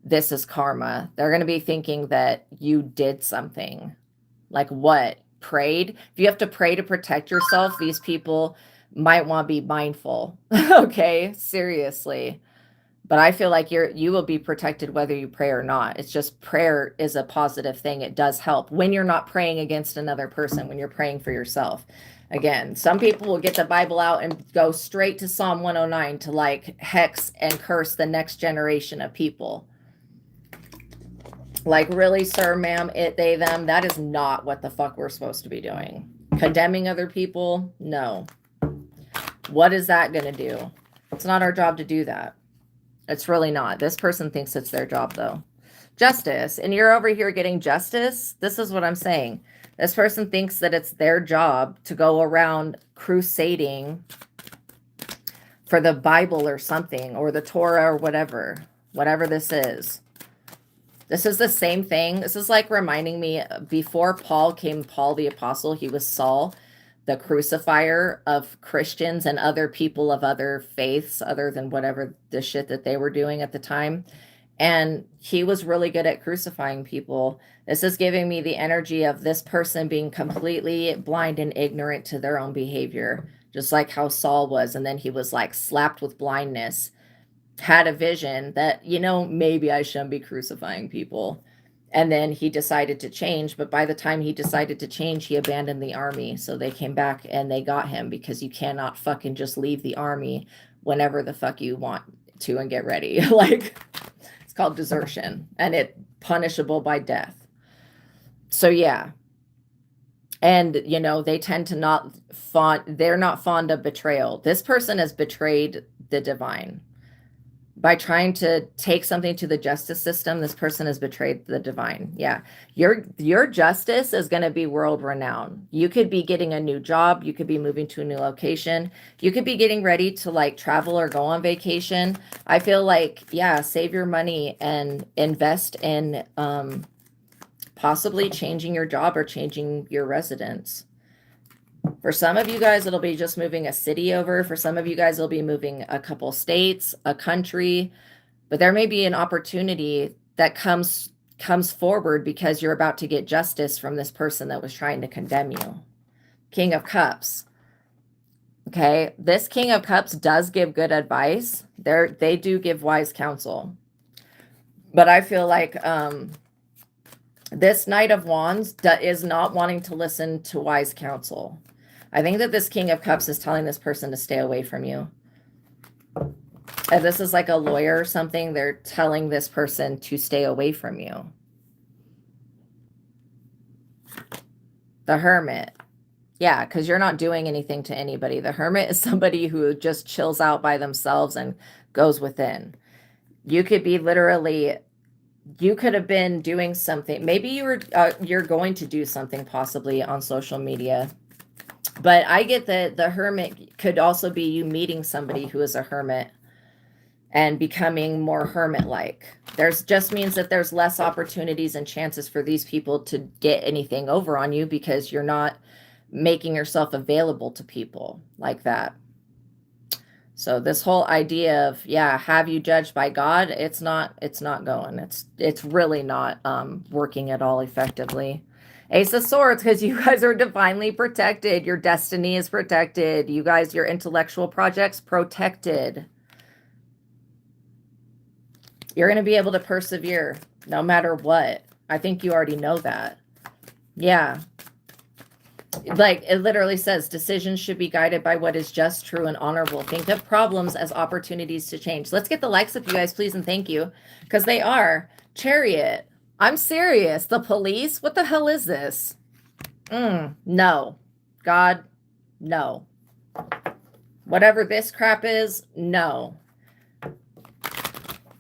S1: this is karma. They're going to be thinking that you did something. Like what? Prayed? If you have to pray to protect yourself, these people might want to be mindful. Okay, seriously. But I feel like you will be protected whether you pray or not. It's just prayer is a positive thing. It does help when you're not praying against another person, when you're praying for yourself. Again, some people will get the Bible out and go straight to Psalm 109 to like hex and curse the next generation of people. Like, really, sir, ma'am, it, they, them, that is not what the fuck we're supposed to be doing. Condemning other people? No. What is that going to do? It's not our job to do that. It's really not. This person thinks it's their job, though. Justice. And you're over here getting justice? This is what I'm saying. This person thinks that it's their job to go around crusading for the Bible or something, or the Torah or whatever this is. This is the same thing. This is like reminding me, before Paul came Paul the Apostle, he was Saul, the crucifier of Christians and other people of other faiths other than whatever the shit that they were doing at the time. And he was really good at crucifying people. This is giving me the energy of this person being completely blind and ignorant to their own behavior, just like how Saul was. And then he was like slapped with blindness, had a vision that, you know, maybe I shouldn't be crucifying people. And then he decided to change. But by the time he decided to change, he abandoned the army. So they came back and they got him, because you cannot fucking just leave the army whenever the fuck you want to and get ready. Like, it's called desertion, and it's punishable by death. So yeah. And, you know, they tend to they're not fond of betrayal. This person has betrayed the divine. By trying to take something to the justice system, this person has betrayed the divine. Yeah. Your justice is going to be world renowned. You could be getting a new job. You could be moving to a new location. You could be getting ready to like travel or go on vacation. I feel like, yeah, save your money and invest in possibly changing your job or changing your residence. For some of you guys, it'll be just moving a city over. For some of you guys, it'll be moving a couple states, a country. But there may be an opportunity that comes forward because you're about to get justice from this person that was trying to condemn you. King of Cups. Okay, this King of Cups does give good advice. They do give wise counsel. But I feel like this Knight of Wands is not wanting to listen to wise counsel. I think that this King of Cups is telling this person to stay away from you. If this is like a lawyer or something, they're telling this person to stay away from you. The Hermit. Yeah, because you're not doing anything to anybody. The Hermit is somebody who just chills out by themselves and goes within. You could be literally... You could have been doing something. Maybe you're going to do something possibly on social media. But I get that the Hermit could also be you meeting somebody who is a hermit and becoming more hermit-like. There's just means that there's less opportunities and chances for these people to get anything over on you because you're not making yourself available to people like that. So this whole idea of, yeah, have you judged by God? It's not going. It's really not working at all effectively. Ace of Swords, because you guys are divinely protected. Your destiny is protected. You guys, your intellectual projects protected. You're going to be able to persevere no matter what. I think you already know that. Yeah. Like it literally says, decisions should be guided by what is just, true, and honorable. Think of problems as opportunities to change. Let's get the likes up, you guys, please, and thank you. Because they are. Chariot. I'm serious. The police? What the hell is this? No. God, no. Whatever this crap is, no.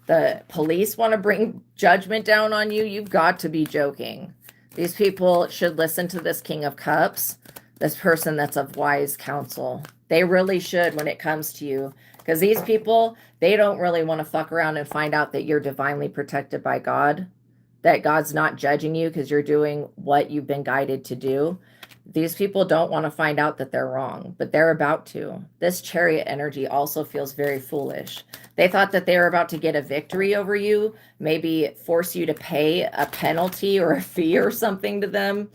S1: The police want to bring judgment down on you? You've got to be joking. These people should listen to this King of Cups, this person that's of wise counsel. They really should when it comes to you. Because these people, they don't really want to fuck around and find out that you're divinely protected by God. That God's not judging you because you're doing what you've been guided to do. These people don't want to find out that they're wrong, but they're about to. This Chariot energy also feels very foolish. They thought that they were about to get a victory over you, maybe force you to pay a penalty or a fee or something to them.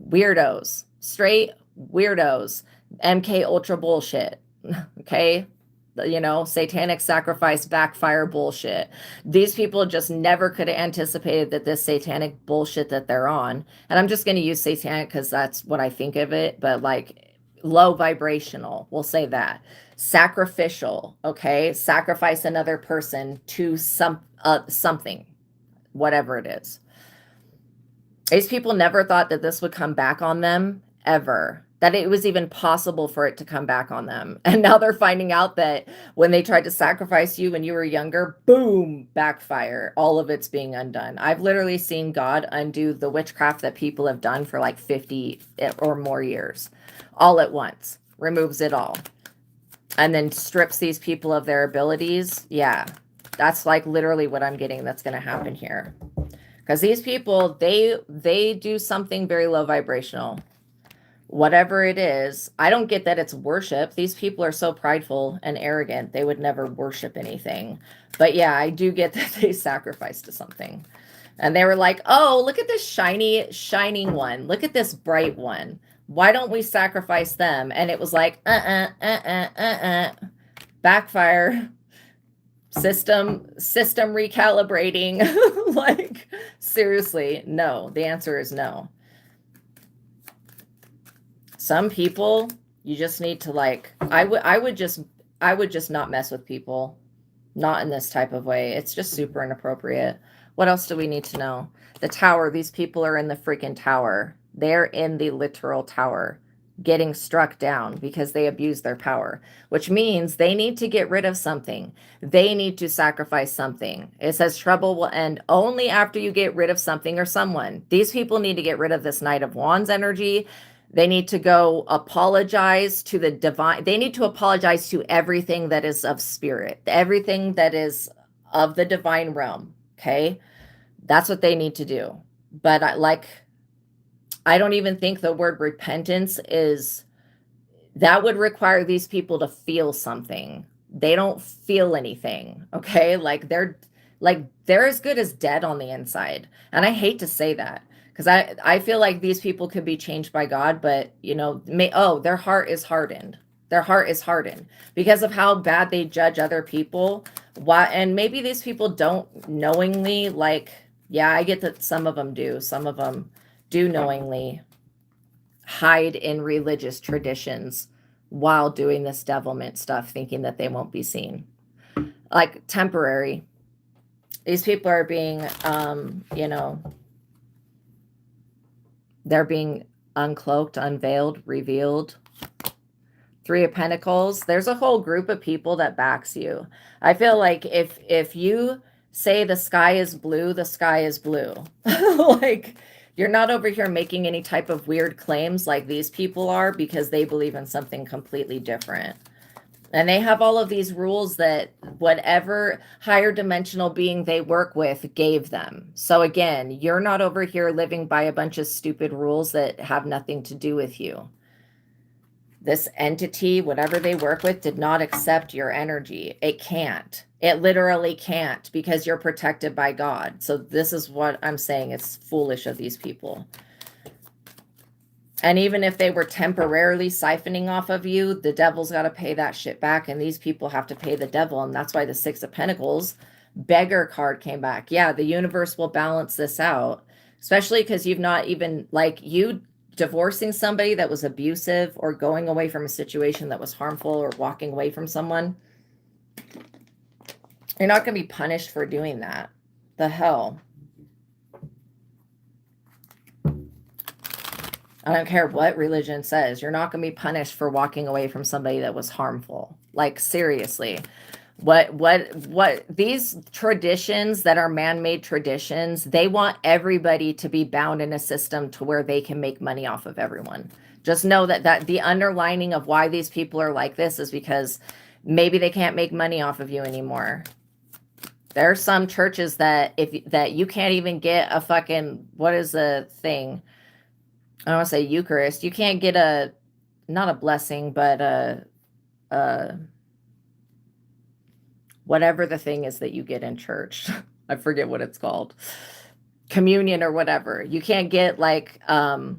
S1: Weirdos. Straight weirdos. MK Ultra bullshit. Okay? You know, satanic sacrifice backfire bullshit. These people just never could have anticipated that this satanic bullshit that they're on, and I'm just going to use satanic because that's what I think of it, but like low vibrational, we'll say that. Sacrificial, okay? Sacrifice another person to something, whatever it is. These people never thought that this would come back on them, ever. That it was even possible for it to come back on them. And now they're finding out that when they tried to sacrifice you when you were younger, boom, backfire. All of it's being undone. I've literally seen God undo the witchcraft that people have done for like 50 or more years. All at once. Removes it all. And then strips these people of their abilities. Yeah. That's like literally what I'm getting that's going to happen here. Because these people, they do something very low vibrational. Whatever it is, I don't get that it's worship. These people are so prideful and arrogant. They would never worship anything. But yeah, I do get that they sacrificed to something. And they were like, oh, look at this shining one. Look at this bright one. Why don't we sacrifice them? And it was like, backfire. System recalibrating. Like, seriously, no. The answer is no. Some people, you just need to like, I would just not mess with people. Not in this type of way. It's just super inappropriate. What else do we need to know? The tower. These people are in the freaking tower. They're in the literal tower getting struck down because they abuse their power, which means they need to get rid of something. They need to sacrifice something. It says trouble will end only after you get rid of something or someone. These people need to get rid of this Knight of Wands energy. They need to go apologize to the divine. They need to apologize to everything that is of spirit, everything that is of the divine realm. Okay. That's what they need to do. But I don't even think the word repentance that would require these people to feel something. They don't feel anything. Okay. They're as good as dead on the inside. And I hate to say that. Because I feel like these people could be changed by God, but, you know, their heart is hardened. Their heart is hardened because of how bad they judge other people. And maybe these people don't knowingly, yeah, I get that some of them do. Some of them do knowingly hide in religious traditions while doing this devilment stuff, thinking that they won't be seen. Like temporary. These people are being, you know, they're being uncloaked, unveiled, revealed. Three of Pentacles. There's a whole group of people that backs you. I feel like if you say the sky is blue, the sky is blue. Like, you're not over here making any type of weird claims like these people are because they believe in something completely different. And they have all of these rules that whatever higher dimensional being they work with gave them. So again, you're not over here living by a bunch of stupid rules that have nothing to do with you. This entity, whatever they work with, did not accept your energy. It can't. It literally can't because you're protected by God. So this is what I'm saying. It's foolish of these people. And even if they were temporarily siphoning off of you, the devil's got to pay that shit back. And these people have to pay the devil. And that's why the Six of Pentacles beggar card came back. Yeah, the universe will balance this out, especially because you've not even, like, you divorcing somebody that was abusive or going away from a situation that was harmful or walking away from someone. You're not going to be punished for doing that. The hell? I don't care what religion says. You're not going to be punished for walking away from somebody that was harmful. Like, seriously. What these traditions that are man-made traditions, they want everybody to be bound in a system to where they can make money off of everyone. Just know that the underlining of why these people are like this is because maybe they can't make money off of you anymore. There are some churches that that you can't even get a fucking, what is the thing? I don't want to say Eucharist. You can't get not a blessing, but whatever the thing is that you get in church. I forget what it's called. Communion or whatever. You can't get like the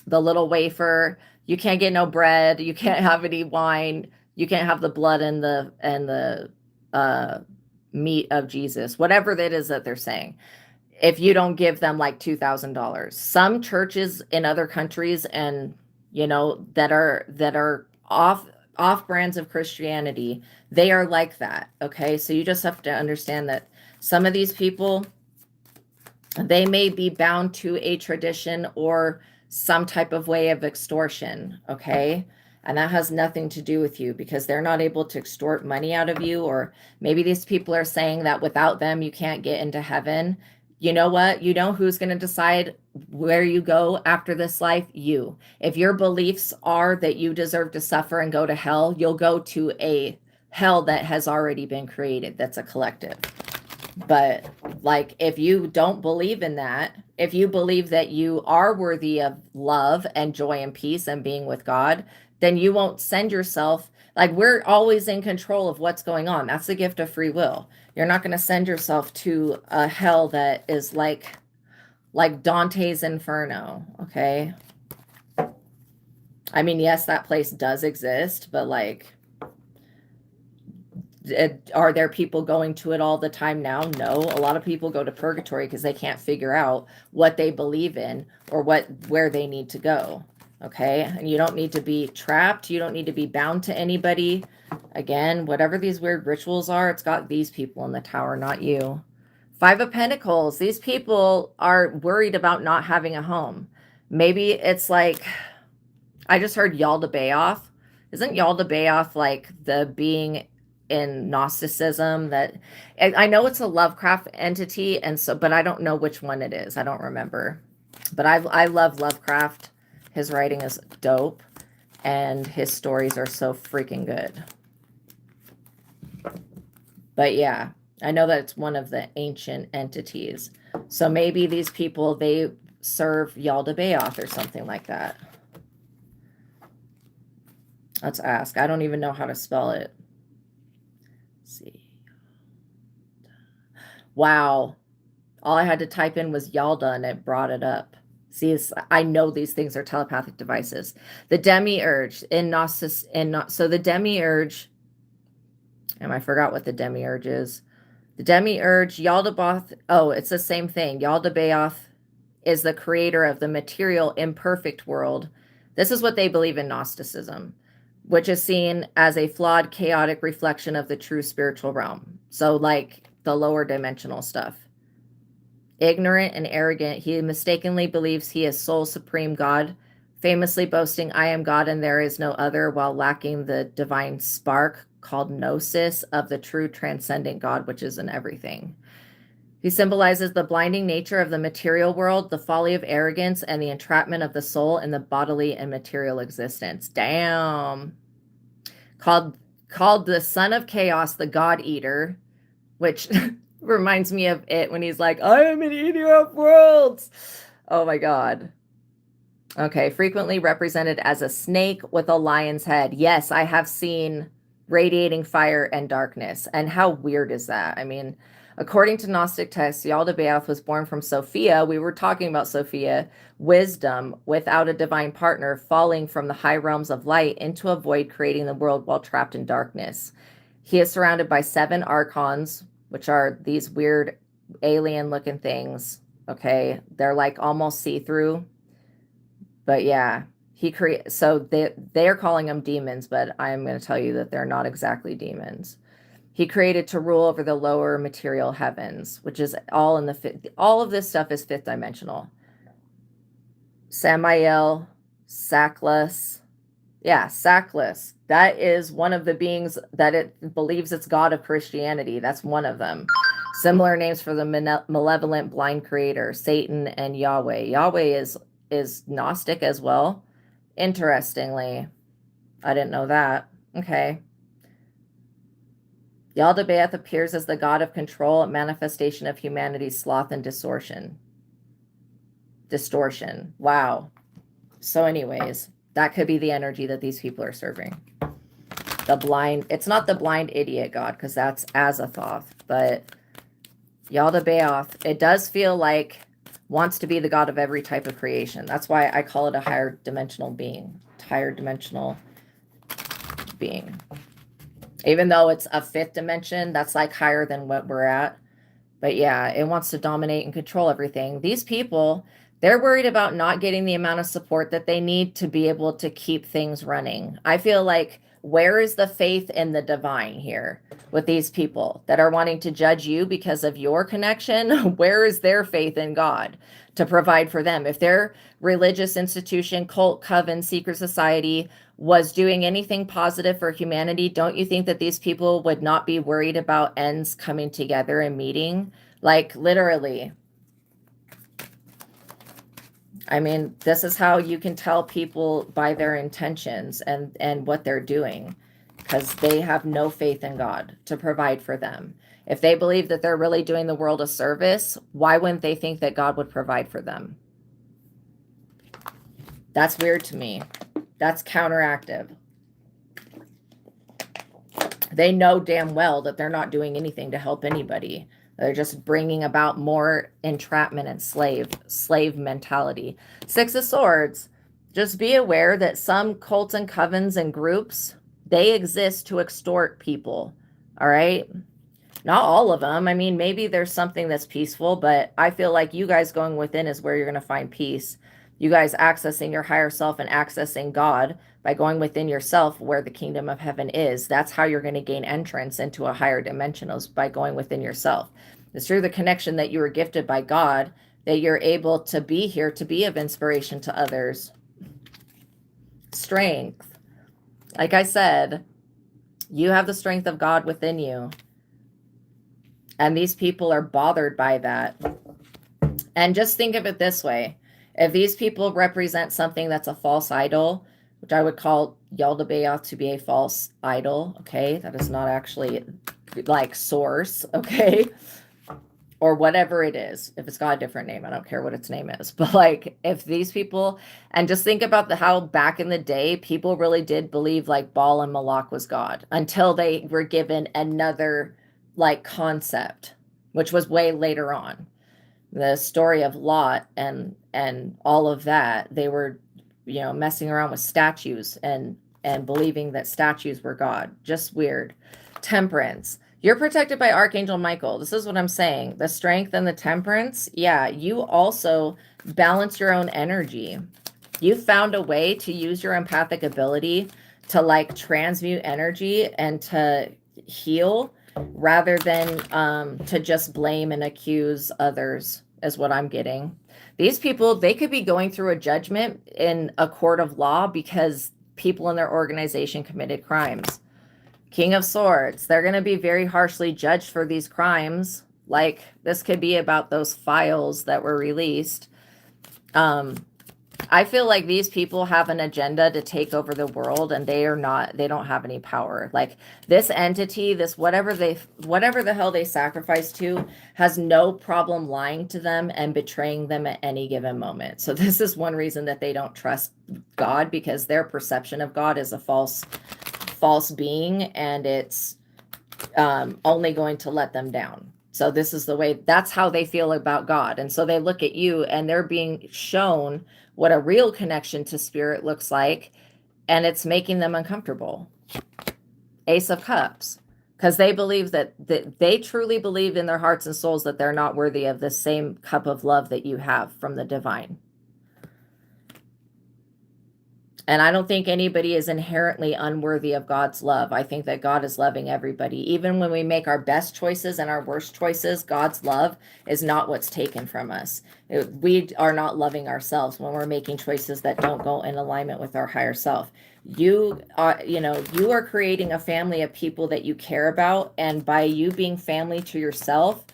S1: little wafer. You can't get no bread. You can't have any wine. You can't have the blood and the meat of Jesus. Whatever that is that they're saying. If you don't give them like $2,000. Some churches in other countries, and you know, that are off brands of Christianity, they are like that. Okay, so you just have to understand that some of these people, they may be bound to a tradition or some type of way of extortion. Okay, and that has nothing to do with you, because they're not able to extort money out of you. Or maybe these people are saying that without them you can't get into heaven. You know what? You know who's going to decide where you go after this life? You. If your beliefs are that you deserve to suffer and go to hell, you'll go to a hell that has already been created. That's a collective. But like, if you don't believe in that, if you believe that you are worthy of love and joy and peace and being with God, then you won't send yourself. Like, we're always in control of what's going on. That's the gift of free will. You're not going to send yourself to a hell that is like Dante's Inferno, okay? I mean, yes, that place does exist, but like, are there people going to it all the time now? No. A lot of people go to purgatory because they can't figure out what they believe in or where they need to go. Okay, and you don't need to be trapped. You don't need to be bound to anybody. Again, whatever these weird rituals are, it's got these people in the tower, not you. Five of Pentacles. These people are worried about not having a home. Maybe it's like, I just heard Yaldabaoth. Isn't Yaldabaoth like the being in Gnosticism that, I know it's a Lovecraft entity, and so, but I don't know which one it is. I don't remember. But I love Lovecraft. His writing is dope, and his stories are so freaking good. But yeah, I know that it's one of the ancient entities. So maybe these people, they serve Yaldabaoth or something like that. Let's ask. I don't even know how to spell it. Let's see. Wow. All I had to type in was Yalda, and it brought it up. See, I know these things are telepathic devices. The demiurge in Gnosis, so the demiurge, and I forgot what the demiurge is. The demiurge, Yaldabaoth, oh, it's the same thing. Yaldabaoth is the creator of the material imperfect world. This is what they believe in Gnosticism, which is seen as a flawed, chaotic reflection of the true spiritual realm. So like the lower dimensional stuff. Ignorant and arrogant, he mistakenly believes he is sole supreme God, famously boasting, I am God and there is no other, while lacking the divine spark called gnosis of the true transcendent God, which is in everything. He symbolizes the blinding nature of the material world, the folly of arrogance, and the entrapment of the soul in the bodily and material existence. Damn. Called the son of chaos, the God eater, which reminds me of it when he's like, I am an eater of worlds. Oh my God. Okay, frequently represented as a snake with a lion's head. Yes, I have seen radiating fire and darkness. And how weird is that? I mean, According to Gnostic texts, Yaldabaoth was born from Sophia. We were talking about Sophia, wisdom, without a divine partner, falling from the high realms of light into a void, creating the world while trapped in darkness. He is surrounded by 7 archons, which are these weird alien-looking things. Okay, they're like almost see-through. But yeah, so they're calling them demons, but I'm going to tell you that they're not exactly demons. He created to rule over the lower material heavens, which is all in all of this stuff is 5th dimensional. Samael, Sackless. Yeah, Sackless. That is one of the beings that it believes it's God of Christianity. That's one of them. Similar names for the malevolent blind creator, Satan and Yahweh. Yahweh is Gnostic as well. Interestingly, I didn't know that. Okay. Yaldabaoth appears as the god of control, a manifestation of humanity's sloth and distortion. Wow. So anyways, that could be the energy that these people are serving. The blind, it's not the blind idiot god, because that's Azathoth, but Yaldabaoth, it does feel like wants to be the god of every type of creation. That's why I call it a higher dimensional being. Even though it's a 5th dimension, that's like higher than what we're at. But yeah, it wants to dominate and control everything. These people, they're worried about not getting the amount of support that they need to be able to keep things running. I feel like, where is the faith in the divine here with these people that are wanting to judge you because of your connection? Where is their faith in God to provide for them? If their religious institution, cult, coven, secret society was doing anything positive for humanity, don't you think that these people would not be worried about ends coming together and meeting? Like, literally. I mean, this is how you can tell people by their intentions and what they're doing, because they have no faith in God to provide for them. If they believe that they're really doing the world a service, why wouldn't they think that God would provide for them? That's weird to me. That's counteractive. They know damn well that they're not doing anything to help anybody. They're just bringing about more entrapment and slave mentality. 6 of Swords. Just be aware that some cults and covens and groups, they exist to extort people. All right? Not all of them. I mean, maybe there's something that's peaceful, but I feel like you guys going within is where you're going to find peace. You guys accessing your higher self and accessing God by going within yourself where the kingdom of heaven is. That's how you're going to gain entrance into a higher dimension, is by going within yourself. It's through the connection that you were gifted by God that you're able to be here to be of inspiration to others. Strength. Like I said, you have the strength of God within you. And these people are bothered by that. And just think of it this way. If these people represent something that's a false idol, which I would call Yaldabaoth to be a false idol, okay? That is not actually like source, okay? Or whatever it is. If it's got a different name, I don't care what its name is. But like, if these people, and just think about how back in the day, people really did believe like Baal and Moloch was God until they were given another like concept, which was way later on. The story of Lot and all of that, they were, you know, messing around with statues and believing that statues were God. Just weird. Temperance. You're protected by Archangel Michael. This is what I'm saying. The strength and the temperance. Yeah, you also balance your own energy. You found a way to use your empathic ability to like transmute energy and to heal, rather than to just blame and accuse others, is what I'm getting. These people, they could be going through a judgment in a court of law because people in their organization committed crimes. King of Swords, they're going to be very harshly judged for these crimes. Like, this could be about those files that were released. I feel like these people have an agenda to take over the world, and they don't have any power. Like, this entity, this whatever the hell they sacrifice to, has no problem lying to them and betraying them at any given moment. So this is one reason that they don't trust God, because their perception of God is a false being, and it's only going to let them down. So this is the way, that's how they feel about God. And so they look at you and they're being shown what a real connection to spirit looks like, and it's making them uncomfortable. Ace of Cups. Because they believe that they truly believe in their hearts and souls that they're not worthy of the same cup of love that you have from the divine. And I don't think anybody is inherently unworthy of God's love. I think that God is loving everybody. Even when we make our best choices and our worst choices, God's love is not what's taken from us. We are not loving ourselves when we're making choices that don't go in alignment with our higher self. You are creating a family of people that you care about. And by you being family to yourself,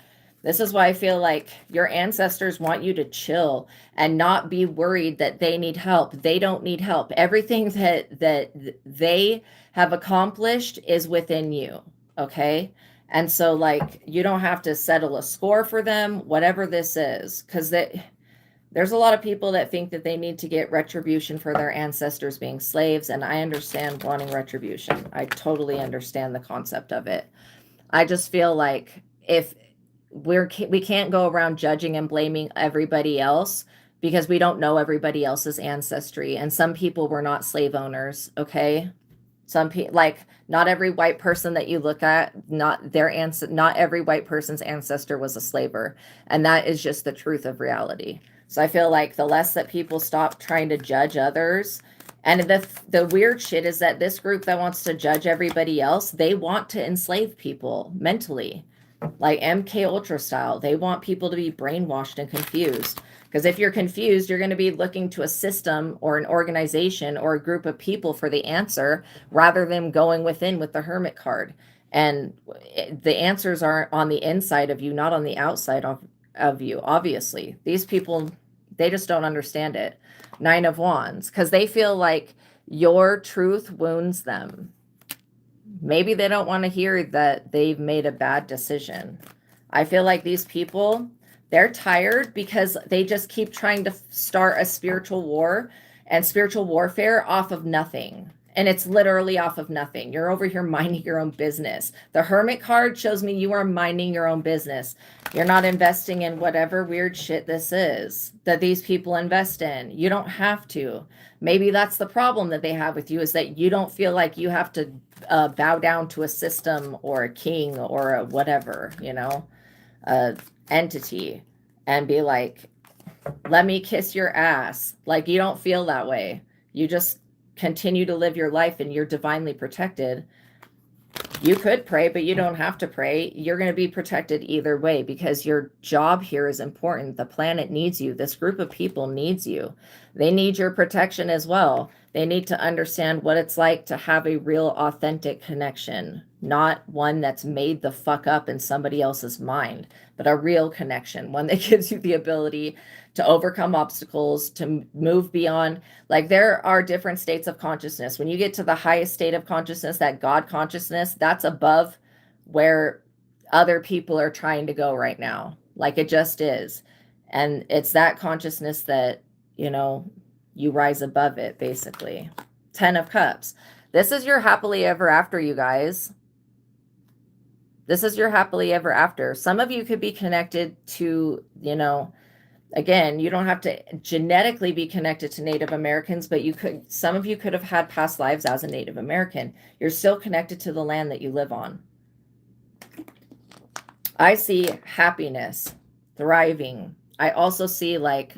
S1: this is why I feel like your ancestors want you to chill and not be worried that they need help. They don't need help. Everything that they have accomplished is within you, okay? And so, like, you don't have to settle a score for them, whatever this is, because there's a lot of people that think that they need to get retribution for their ancestors being slaves, and I understand wanting retribution. I totally understand the concept of it. I just feel like if we can't go around judging and blaming everybody else because we don't know everybody else's ancestry. And some people were not slave owners, okay? Some people, like, not every white person that you look at, not every white person's ancestor was a slaver. And that is just the truth of reality. So I feel like the less that people stop trying to judge others, and the weird shit is that this group that wants to judge everybody else, they want to enslave people mentally. Like MK Ultra style. They want people to be brainwashed and confused. Because if you're confused, you're going to be looking to a system or an organization or a group of people for the answer rather than going within with the Hermit card. And the answers are on the inside of you, not on the outside of you, obviously. These people, they just don't understand it. 9 of Wands. Because they feel like your truth wounds them. Maybe they don't want to hear that they've made a bad decision. I feel like these people, they're tired because they just keep trying to start a spiritual war and spiritual warfare off of nothing. And it's literally off of nothing. You're over here minding your own business. The Hermit card shows me you are minding your own business. You're not investing in whatever weird shit this is that these people invest in. You don't have to. Maybe that's the problem that they have with you, is that you don't feel like you have to bow down to a system or a king or a whatever, entity, and be like, let me kiss your ass. Like, you don't feel that way. You just continue to live your life and you're divinely protected. You could pray, but you don't have to pray. You're going to be protected either way because your job here is important. The planet needs you. This group of people needs you. They need your protection as well. They need to understand what it's like to have a real, authentic connection, not one that's made the fuck up in somebody else's mind, but a real connection, one that gives you the ability to overcome obstacles, to move beyond. Like, there are different states of consciousness. When you get to the highest state of consciousness, that God consciousness, that's above where other people are trying to go right now. Like, it just is. And it's that consciousness that, you rise above it, basically. 10 of Cups. This is your happily ever after, you guys. This is your happily ever after. Some of you could be connected to, again, you don't have to genetically be connected to Native Americans, but some of you could have had past lives as a Native American. You're still connected to the land that you live on. I see happiness, thriving. I also see, like,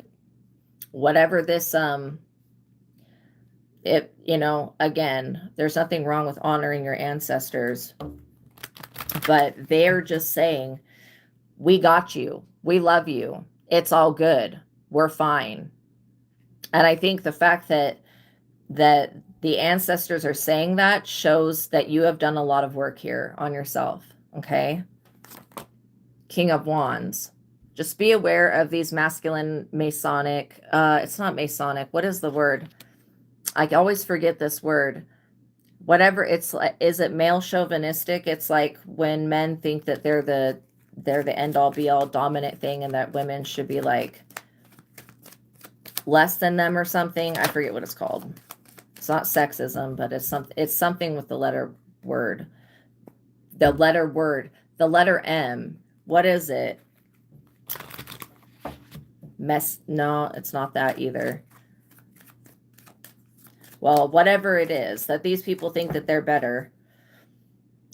S1: whatever this, again, there's nothing wrong with honoring your ancestors, but they're just saying, we got you. We love you. It's all good. We're fine. And I think the fact that the ancestors are saying that shows that you have done a lot of work here on yourself. Okay. King of Wands. Just be aware of these masculine Masonic. It's not Masonic. What is the word? I always forget this word. Whatever it's like, is it male chauvinistic? It's like when men think that they're the end all be all dominant thing and that women should be like less than them or something. I forget what it's called. It's not sexism, but it's something with the letter word. The letter M What is it? No, it's not that either. Well, whatever it is, that these people think that they're better.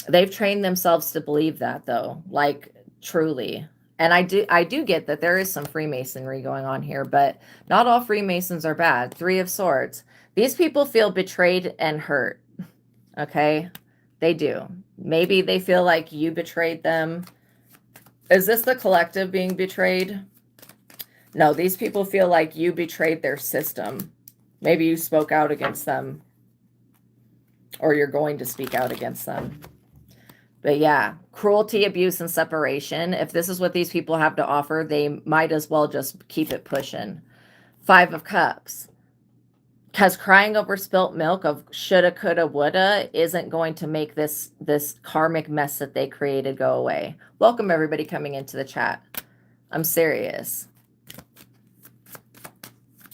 S1: They've trained themselves to believe that, though, like, truly. And I do get that there is some Freemasonry going on here, but not all Freemasons are bad. Three of Swords. These people feel betrayed and hurt. Okay? They do. Maybe they feel like you betrayed them. Is this the collective being betrayed? No, these people feel like you betrayed their system. Maybe you spoke out against them, or you're going to speak out against them. But yeah, cruelty, abuse, and separation. If this is what these people have to offer, they might as well just keep it pushing. 5 of Cups. Because crying over spilt milk of shoulda, coulda, woulda isn't going to make this karmic mess that they created go away. Welcome everybody coming into the chat. I'm serious.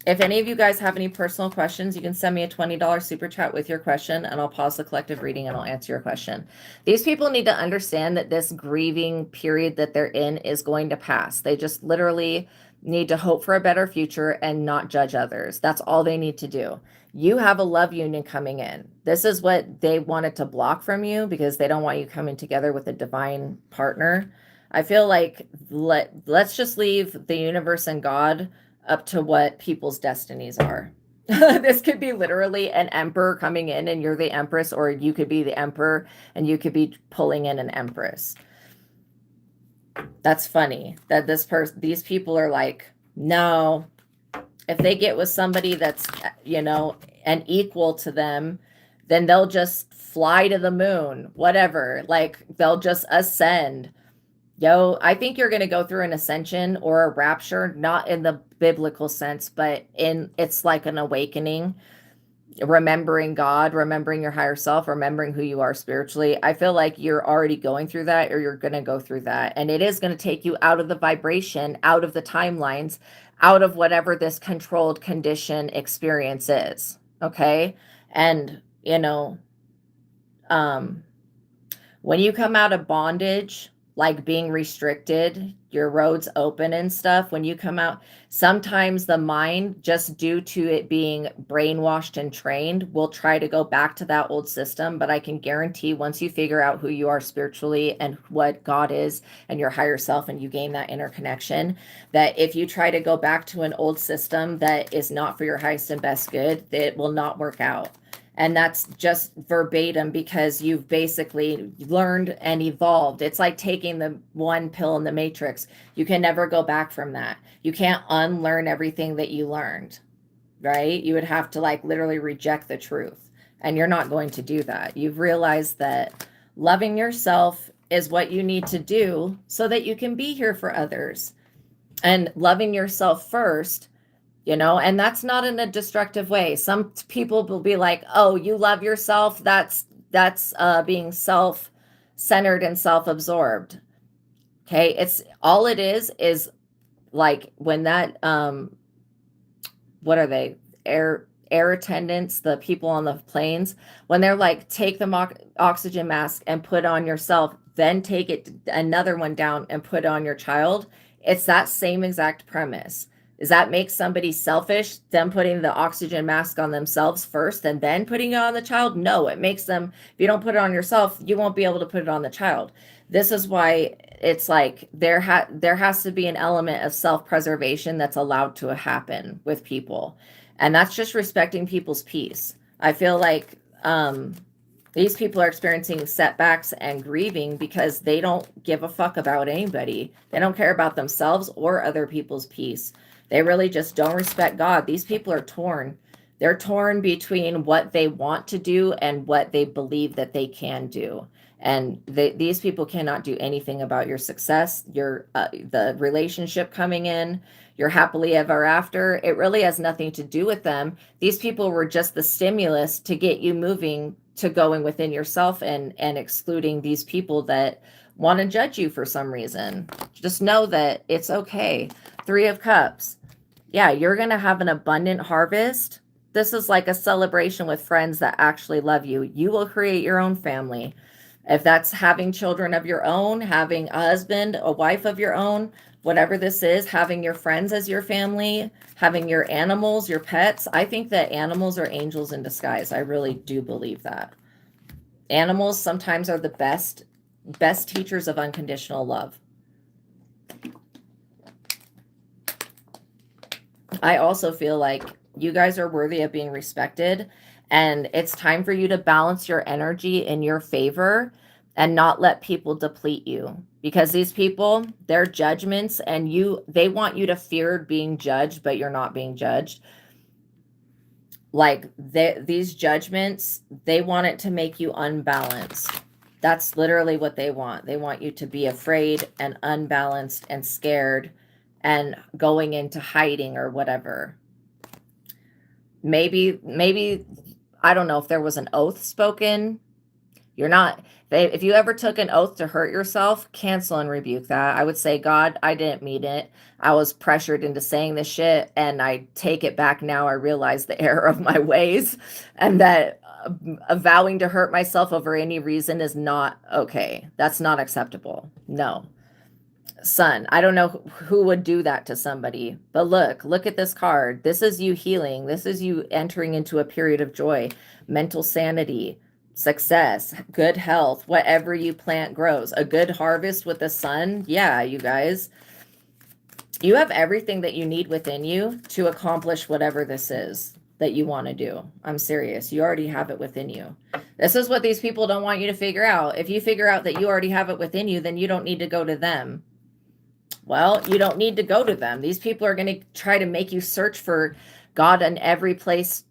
S1: If any of you guys have any personal questions, you can send me a $20 super chat with your question, and I'll pause the collective reading and I'll answer your question. These people need to understand that this grieving period that they're in is going to pass. They just literally need to hope for a better future and not judge others. That's all they need to do. You have a love union coming in. This is what they wanted to block from you because they don't want you coming together with a divine partner. I feel like let's just leave the universe and God up to what people's destinies are. This could be literally an emperor coming in and you're the empress, or you could be the emperor and you could be pulling in an empress. That's funny that these people are like, no, if they get with somebody that's, you know, an equal to them, then they'll just fly to the moon, whatever. Like they'll just ascend. Yo, I think you're going to go through an ascension or a rapture, not in the biblical sense, but it's like an awakening, remembering God, remembering your higher self, remembering who you are spiritually. I feel like you're already going through that, or you're going to go through that. And it is going to take you out of the vibration, out of the timelines, out of whatever this controlled condition experience is. Okay. And, you know, when you come out of bondage, like being restricted, your roads open and stuff, when you come out, sometimes the mind, just due to it being brainwashed and trained, will try to go back to that old system. But I can guarantee once you figure out who you are spiritually and what God is and your higher self, and you gain that interconnection, that if you try to go back to an old system that is not for your highest and best good, it will not work out. And that's just verbatim because you've basically learned and evolved. It's like taking the one pill in the matrix. You can never go back from that. You can't unlearn everything that you learned, right? You would have to like literally reject the truth. And you're not going to do that. You've realized that loving yourself is what you need to do so that you can be here for others. And loving yourself first, you know, and that's not in a destructive way. Some people will be like, oh, you love yourself. That's being self-centered and self-absorbed. Okay. It's all it is like when that, what are they? Air attendants, the people on the planes, when they're like, take the oxygen mask and put on yourself, then take it another one down and put on your child. It's that same exact premise. Does that make somebody selfish, them putting the oxygen mask on themselves first and then putting it on the child? No, it makes them, if you don't put it on yourself, you won't be able to put it on the child. This is why it's like there has to be an element of self-preservation that's allowed to happen with people. And that's just respecting people's peace. I feel like these people are experiencing setbacks and grieving because they don't give a fuck about anybody. They don't care about themselves or other people's peace. They really just don't respect God. These people are torn. They're torn between what they want to do and what they believe that they can do. And these people cannot do anything about your success, your the relationship coming in, your happily ever after. It really has nothing to do with them. These people were just the stimulus to get you moving to going within yourself and excluding these people that want to judge you for some reason. Just know that it's okay. 3 of Cups. Yeah, you're going to have an abundant harvest. This is like a celebration with friends that actually love you. You will create your own family. If that's having children of your own, having a husband, a wife of your own, whatever this is, having your friends as your family, having your animals, your pets. I think that animals are angels in disguise. I really do believe that. Animals sometimes are the best teachers of unconditional love. I also feel like you guys are worthy of being respected, and it's time for you to balance your energy in your favor and not let people deplete you, because these people, their judgments, and they want you to fear being judged, but you're not being judged. Like these judgments, they want it to make you unbalanced. That's literally what they want. They want you to be afraid and unbalanced and scared and going into hiding or whatever. Maybe, I don't know if there was an oath spoken. You're not, if you ever took an oath to hurt yourself, cancel and rebuke that. I would say, God, I didn't mean it. I was pressured into saying this shit, and I take it back now. I realize the error of my ways, and that vowing to hurt myself over any reason is not okay. That's not acceptable. No. Son, I don't know who would do that to somebody, but look at this card. This is you healing. This is you entering into a period of joy, mental sanity, success, good health. Whatever you plant grows. A good harvest with the sun. Yeah, you guys, you have everything that you need within you to accomplish whatever this is that you want to do. I'm serious. You already have it within you. This is what these people don't want you to figure out. If you figure out that you already have it within you, then you don't need to go to them. Well, you don't need to go to them. These people are going to try to make you search for God in every place,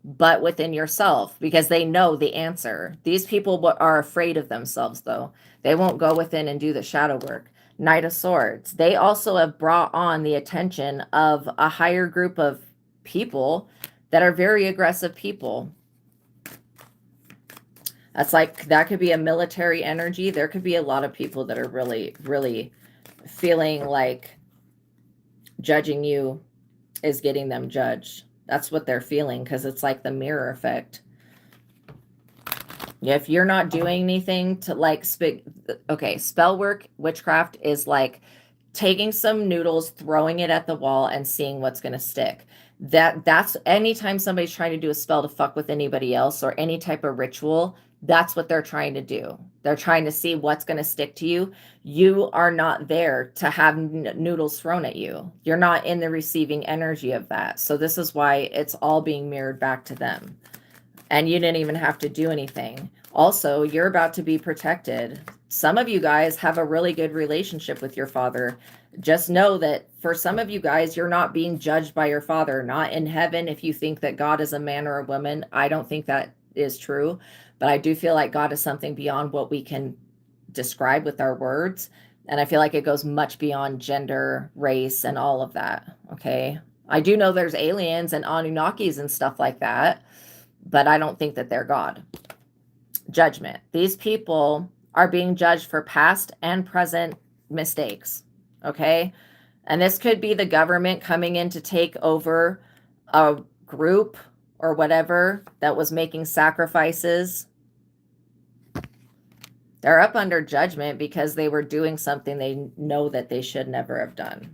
S1: but within yourself, because they know the answer. These people are afraid of themselves, though. They won't go within and do the shadow work. Knight of Swords. They also have brought on the attention of a higher group of people that are very aggressive people. That could be a military energy. There could be a lot of people that are really, really feeling like judging you is getting them judged. That's what they're feeling, because it's like the mirror effect. If you're not doing anything to spell work, witchcraft is like taking some noodles, throwing it at the wall, and seeing what's going to stick. That's anytime somebody's trying to do a spell to fuck with anybody else or any type of ritual, that's what they're trying to do. They're trying to see what's going to stick to you. You are not there to have noodles thrown at you. You're not in the receiving energy of that. So this is why it's all being mirrored back to them. And you didn't even have to do anything. Also, you're about to be protected. Some of you guys have a really good relationship with your father. Just know that for some of you guys, you're not being judged by your father, not in heaven. If you think that God is a man or a woman, I don't think that is true. But I do feel like God is something beyond what we can describe with our words. And I feel like it goes much beyond gender, race, and all of that. Okay. I do know there's aliens and Anunnakis and stuff like that, but I don't think that they're God. Judgment. These people are being judged for past and present mistakes. Okay. And this could be the government coming in to take over a group or whatever that was making sacrifices. They're up under judgment because they were doing something they know that they should never have done.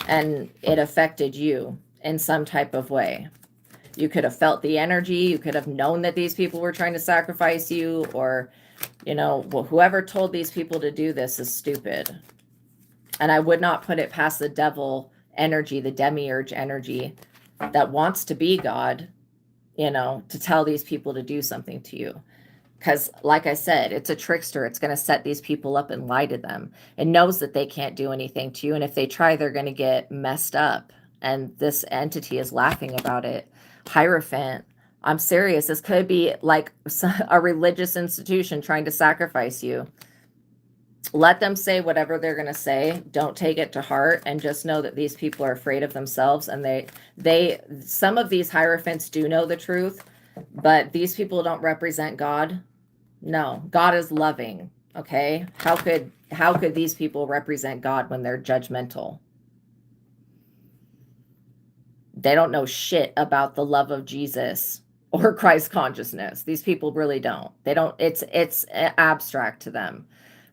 S1: And it affected you in some type of way. You could have felt the energy. You could have known that these people were trying to sacrifice you, or, whoever told these people to do this is stupid. And I would not put it past the devil energy, the demiurge energy that wants to be God, to tell these people to do something to you. Because like I said, it's a trickster. It's going to set these people up and lie to them. It knows that they can't do anything to you. And if they try, they're going to get messed up. And this entity is laughing about it. Hierophant. I'm serious. This could be like a religious institution trying to sacrifice you. Let them say whatever they're going to say. Don't take it to heart, and just know that these people are afraid of themselves. And some of these hierophants do know the truth, but these people don't represent God. No, God is loving. Okay. How could these people represent God when they're judgmental? They don't know shit about the love of Jesus or Christ consciousness. These people really don't. They don't, it's abstract to them.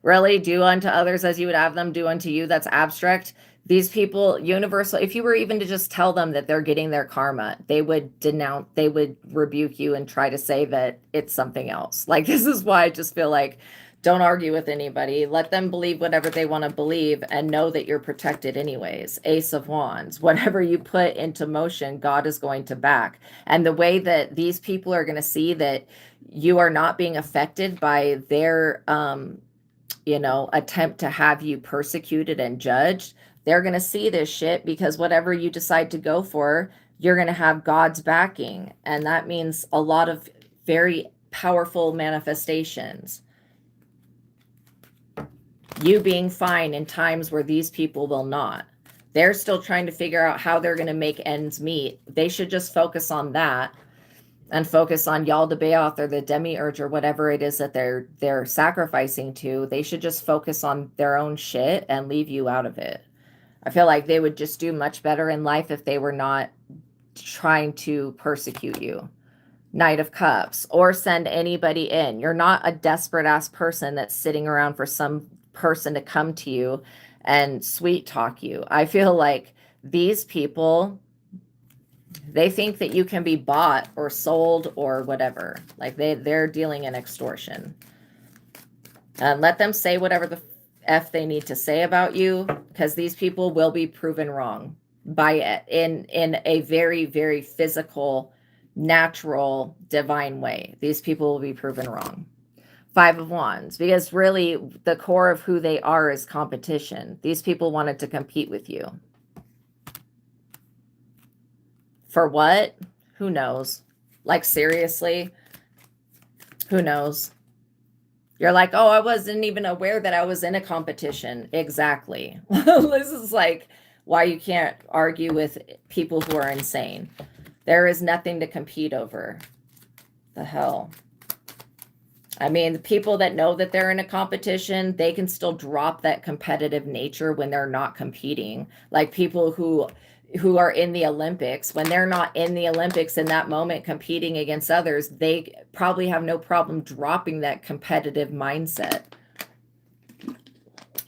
S1: Really, do unto others as you would have them do unto you. That's abstract. These people, universal, if you were even to just tell them that they're getting their karma, they would denounce, they would rebuke you and try to say that it's something else. Like, this is why I just feel like, don't argue with anybody. Let them believe whatever they want to believe and know that you're protected anyways. Ace of Wands. Whatever you put into motion, God is going to back. And the way that these people are going to see that you are not being affected by their, attempt to have you persecuted and judged, they're going to see this shit, because whatever you decide to go for, you're going to have God's backing. And that means a lot of very powerful manifestations. You being fine in times where these people will not. They're still trying to figure out how they're going to make ends meet. They should just focus on that and focus on Yaldabaoth or the demiurge or whatever it is that they're sacrificing to. They should just focus on their own shit and leave you out of it. I feel like they would just do much better in life if they were not trying to persecute you. Knight of Cups, or send anybody in. You're not a desperate ass person that's sitting around for some person to come to you and sweet talk you. I feel like these people, they think that you can be bought or sold or whatever. Like they're dealing in extortion. And let them say whatever the F they need to say about you, because these people will be proven wrong by it in a very, very physical, natural, divine way. These people will be proven wrong. Five of Wands, because really the core of who they are is competition. These people wanted to compete with you. For what? Who knows? Like, seriously, who knows? You're like, oh, I wasn't even aware that I was in a competition. Exactly. This is like why you can't argue with people who are insane. There is nothing to compete over. The hell? I mean, the people that know that they're in a competition, they can still drop that competitive nature when they're not competing. Like people who are in the Olympics, when they're not in the Olympics in that moment competing against others, they probably have no problem dropping that competitive mindset.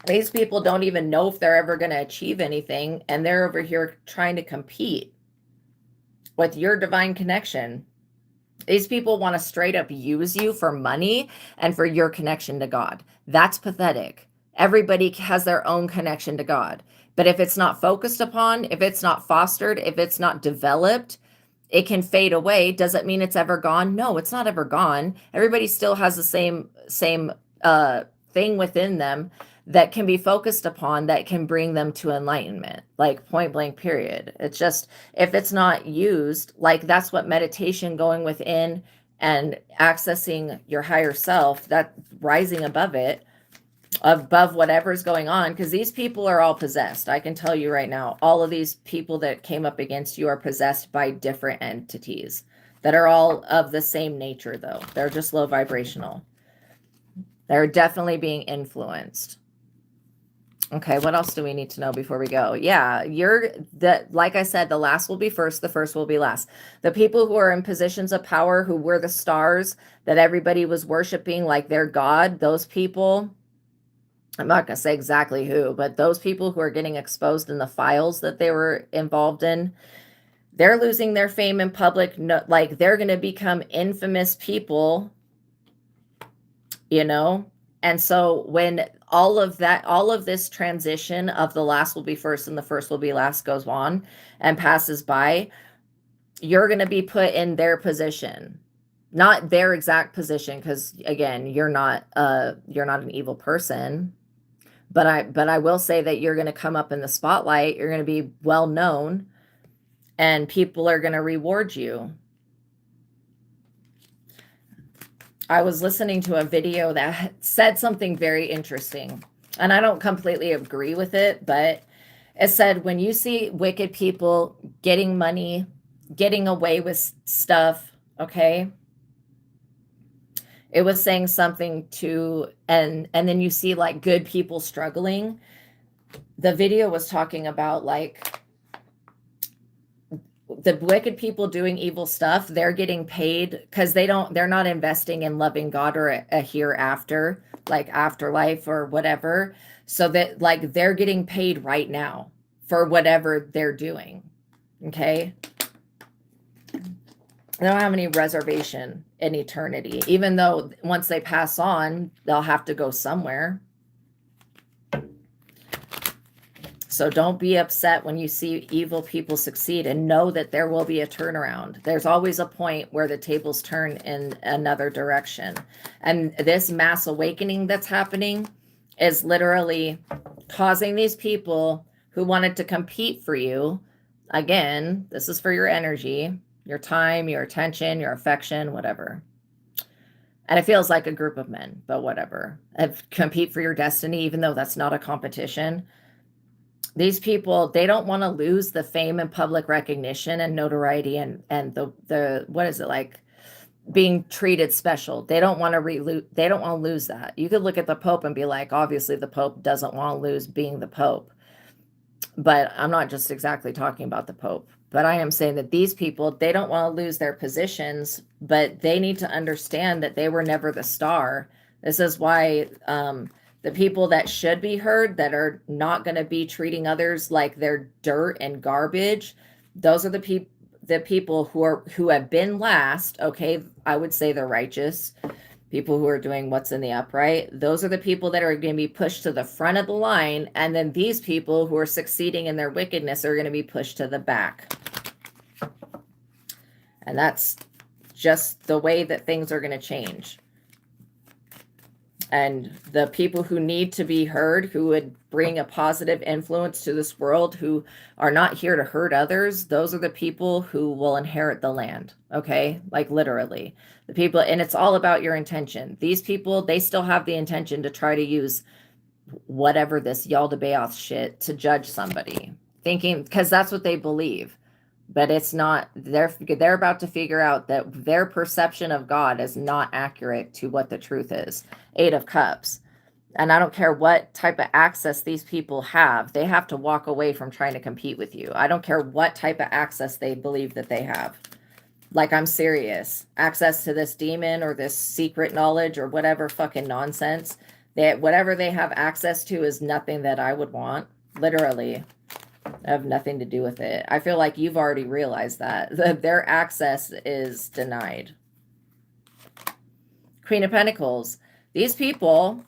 S1: These people don't even know if they're ever going to achieve anything, and they're over here trying to compete with your divine connection. These people want to straight up use you for money and for your connection to God. That's pathetic. Everybody has their own connection to God. But if it's not focused upon, if it's not fostered, if it's not developed, it can fade away. Does it mean it's ever gone? No, it's not ever gone. Everybody still has the same thing within them that can be focused upon, that can bring them to enlightenment, like point blank period. It's just, if it's not used, like that's what meditation, going within and accessing your higher self, that rising above it, above whatever's going on, because these people are all possessed. I can tell you right now, all of these people that came up against you are possessed by different entities that are all of the same nature, though. They're just low vibrational. They're definitely being influenced. Okay, what else do we need to know before we go? Yeah, like I said, the last will be first, the first will be last. The people who are in positions of power, who were the stars that everybody was worshiping like their God, those people, I'm not going to say exactly who, but those people who are getting exposed in the files that they were involved in, they're losing their fame in public. No, like they're going to become infamous people, And so when all of this transition of the last will be first and the first will be last goes on and passes by, you're going to be put in their position, not their exact position. Because again, you're not an evil person, but I will say that you're going to come up in the spotlight. You're going to be well known, and people are going to reward you. I was listening to a video that said something very interesting, and I don't completely agree with it, but it said, when you see wicked people getting money, getting away with stuff, okay, it was saying something to, and then you see like good people struggling. The video was talking about like the wicked people doing evil stuff, they're getting paid because they're not investing in loving God or a hereafter, like afterlife or whatever. So that like they're getting paid right now for whatever they're doing. Okay. They don't have any reservation in eternity, even though once they pass on, they'll have to go somewhere. So don't be upset when you see evil people succeed, and know that there will be a turnaround. There's always a point where the tables turn in another direction. And this mass awakening that's happening is literally causing these people who wanted to compete for you. Again, this is for your energy, your time, your attention, your affection, whatever. And it feels like a group of men, but whatever. Compete for your destiny, even though that's not a competition. These people, they don't want to lose the fame and public recognition and notoriety and the what is it, like being treated special. They don't want to lose that. You could look at the Pope and be like, obviously the Pope doesn't want to lose being the Pope. But I'm not just exactly talking about the Pope. But I am saying that these people, they don't want to lose their positions, but they need to understand that they were never the star. This is why the people that should be heard, that are not going to be treating others like they're dirt and garbage, those are the people who have been last. Okay, I would say the righteous people who are doing what's in the upright. Those are the people that are going to be pushed to the front of the line, and then these people who are succeeding in their wickedness are going to be pushed to the back. And that's just the way that things are going to change. And the people who need to be heard, who would bring a positive influence to this world, who are not here to hurt others, those are the people who will inherit the land. Okay? Like literally. The people, and it's all about your intention. These people, they still have the intention to try to use whatever this Yaldabaoth shit to judge somebody. Thinking, because that's what they believe. But it's not, they're about to figure out that their perception of God is not accurate to what the truth is. 8 of Cups. And I don't care what type of access these people have. They have to walk away from trying to compete with you. I don't care what type of access they believe that they have. Like, I'm serious. Access to this demon or this secret knowledge or whatever fucking nonsense. Whatever they have access to is nothing that I would want. Literally. I have nothing to do with it. I feel like you've already realized that their access is denied. Queen of Pentacles. These people,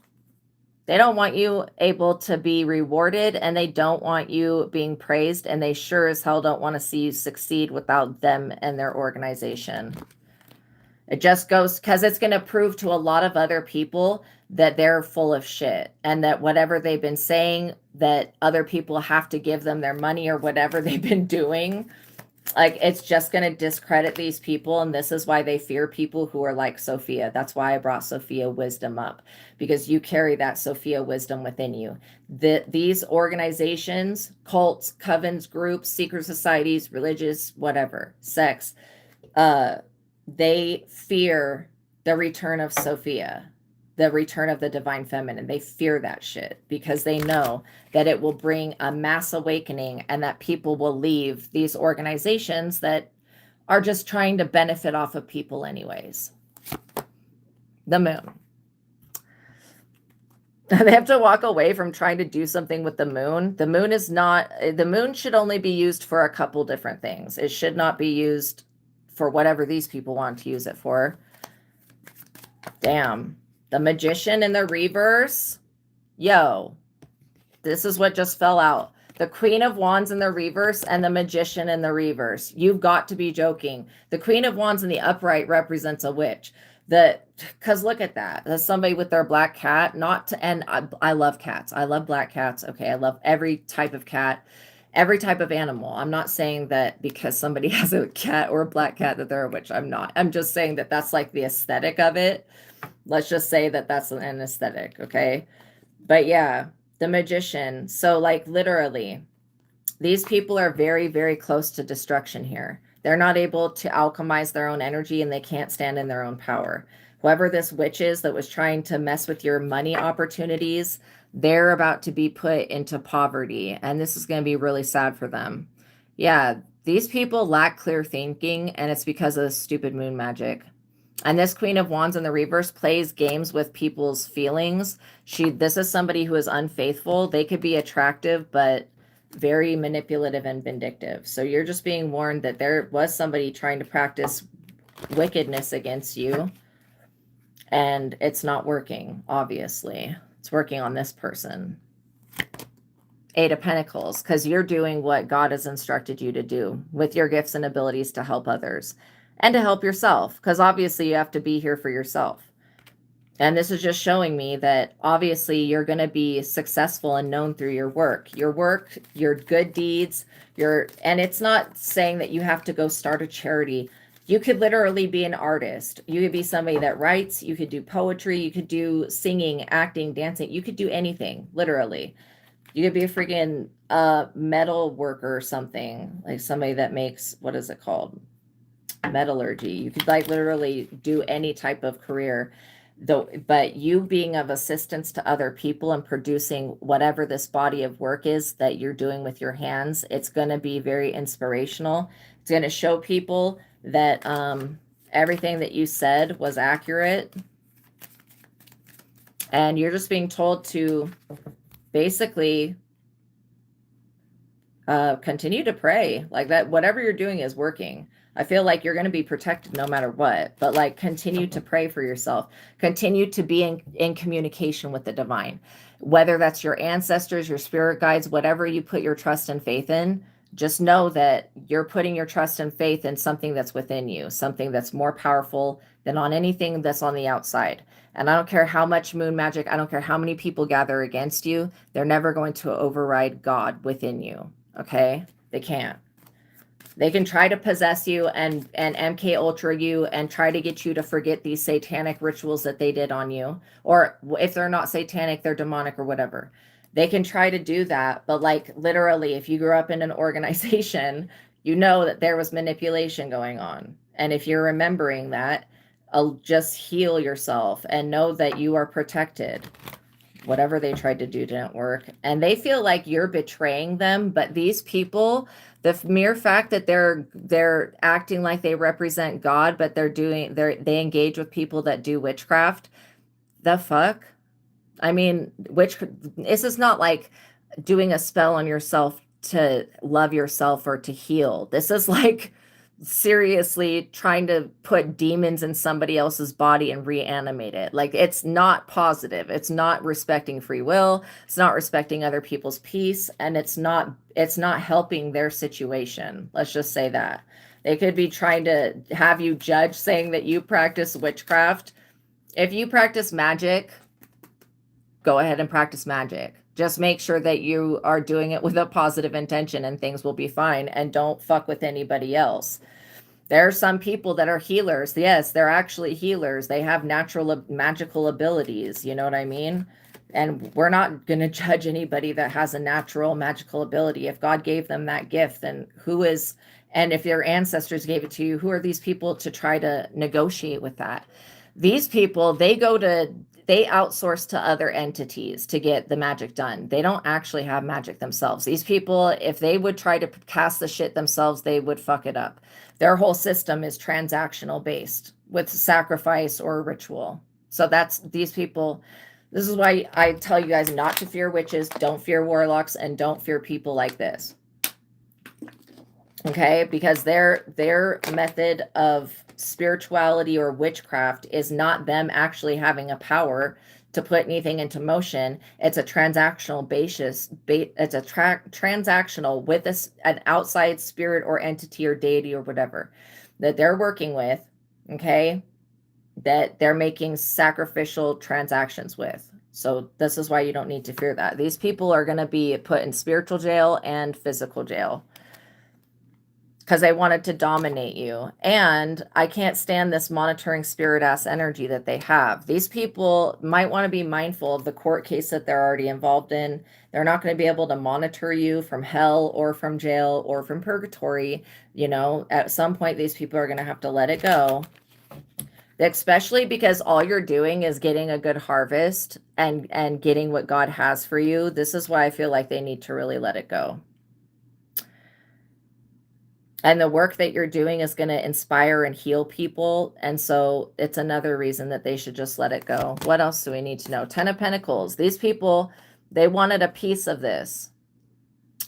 S1: they don't want you able to be rewarded, and they don't want you being praised, and they sure as hell don't want to see you succeed without them and their organization. It just goes, because it's going to prove to a lot of other people that they're full of shit, and that whatever they've been saying, that other people have to give them their money or whatever they've been doing, like, it's just going to discredit these people. And this is why they fear people who are like Sophia. That's why I brought Sophia wisdom up, because you carry that Sophia wisdom within you. These organizations, cults, covens, groups, secret societies, religious, whatever, sects, they fear the return of Sophia, the return of the divine feminine. They fear that shit because they know that it will bring a mass awakening, and that people will leave these organizations that are just trying to benefit off of people anyways. The moon. They have to walk away from trying to do something with the moon. The moon is not, the moon should only be used for a couple different things. It should not be used for whatever these people want to use it for. Damn. The Magician in the reverse. Yo, this is what just fell out. The Queen of Wands in the reverse and the Magician in the reverse. You've got to be joking. The Queen of Wands in the upright represents a witch. Because look at that. That's somebody with their black cat. And I love cats. I love black cats. Okay, I love every type of cat. Every type of animal. I'm not saying that because somebody has a cat or a black cat that they're a witch. I'm not. I'm just saying that that's like the aesthetic of it. Let's just say that that's an aesthetic, okay? But yeah, the Magician. So like literally, these people are very, very close to destruction here. They're not able to alchemize their own energy, and they can't stand in their own power. Whoever this witch is that was trying to mess with your money opportunities, they're about to be put into poverty, and this is going to be really sad for them. Yeah, These people lack clear thinking, and it's because of the stupid moon magic. And this Queen of Wands in the reverse plays games with people's feelings. This is somebody who is unfaithful. They could be attractive, but very manipulative and vindictive. So you're just being warned that there was somebody trying to practice wickedness against you, and it's not working, obviously. It's working on this person. Eight of Pentacles, because you're doing what God has instructed you to do with your gifts and abilities to help others and to help yourself, because obviously you have to be here for yourself. And this is just showing me that obviously you're going to be successful and known through your work, your good deeds, and it's not saying that you have to go start a charity. You could literally be an artist. You could be somebody that writes, you could do poetry, you could do singing, acting, dancing, you could do anything, literally. You could be a freaking metal worker or something, like somebody that makes, what is it called? Metallurgy. You could like literally do any type of career, though, but you being of assistance to other people and producing whatever this body of work is that you're doing with your hands, it's going to be very inspirational. It's going to show people that everything that you said was accurate. And you're just being told to basically continue to pray, like that whatever you're doing is working. I feel like you're going to be protected no matter what, but like continue to pray for yourself. Continue to be in communication with the divine, whether that's your ancestors, your spirit guides, whatever you put your trust and faith in. Just know that you're putting your trust and faith in something that's within you, something that's more powerful than on anything that's on the outside. And I don't care how much moon magic, I don't care how many people gather against you, they're never going to override God within you. Okay? They can't. They can try to possess you and MK Ultra you and try to get you to forget these satanic rituals that they did on you. Or if they're not satanic, they're demonic or whatever. They can try to do that. But like literally, if you grew up in an organization, you know that there was manipulation going on. And if you're remembering that, just heal yourself and know that you are protected. Whatever they tried to do didn't work. And they feel like you're betraying them. But these people, the mere fact that they're acting like they represent God, but they engage with people that do witchcraft. The fuck? I mean, this is not like doing a spell on yourself to love yourself or to heal. This is like seriously trying to put demons in somebody else's body and reanimate it. Like, it's not positive. It's not respecting free will. It's not respecting other people's peace, and it's not helping their situation. Let's just say that. They could be trying to have you judge, saying that you practice witchcraft. If you practice magic, go ahead and practice magic. Just make sure that you are doing it with a positive intention and things will be fine, and don't fuck with anybody else. There are some people that are healers. Yes, they're actually healers. They have natural magical abilities. You know what I mean? And we're not going to judge anybody that has a natural magical ability. If God gave them that gift, then and if your ancestors gave it to you, who are these people to try to negotiate with that? These people, they outsource to other entities to get the magic done. They don't actually have magic themselves. These people, if they would try to cast the shit themselves, they would fuck it up. Their whole system is transactional based with sacrifice or ritual. So that's these people. This is why I tell you guys not to fear witches, don't fear warlocks, and don't fear people like this. Okay, because their method of spirituality or witchcraft is not them actually having a power to put anything into motion. It's a transactional basis. It's a transactional with an outside spirit or entity or deity or whatever that they're working with. Okay, that they're making sacrificial transactions with. So this is why you don't need to fear that. These people are going to be put in spiritual jail and physical jail, because they wanted to dominate you. And I can't stand this monitoring spirit ass energy that they have. These people might want to be mindful of the court case that they're already involved in. They're not going to be able to monitor you from hell or from jail or from purgatory. You know, at some point, these people are going to have to let it go. Especially because all you're doing is getting a good harvest and getting what God has for you. This is why I feel like they need to really let it go. And the work that you're doing is going to inspire and heal people. And so it's another reason that they should just let it go. What else do we need to know? 10 of Pentacles. These people, they wanted a piece of this.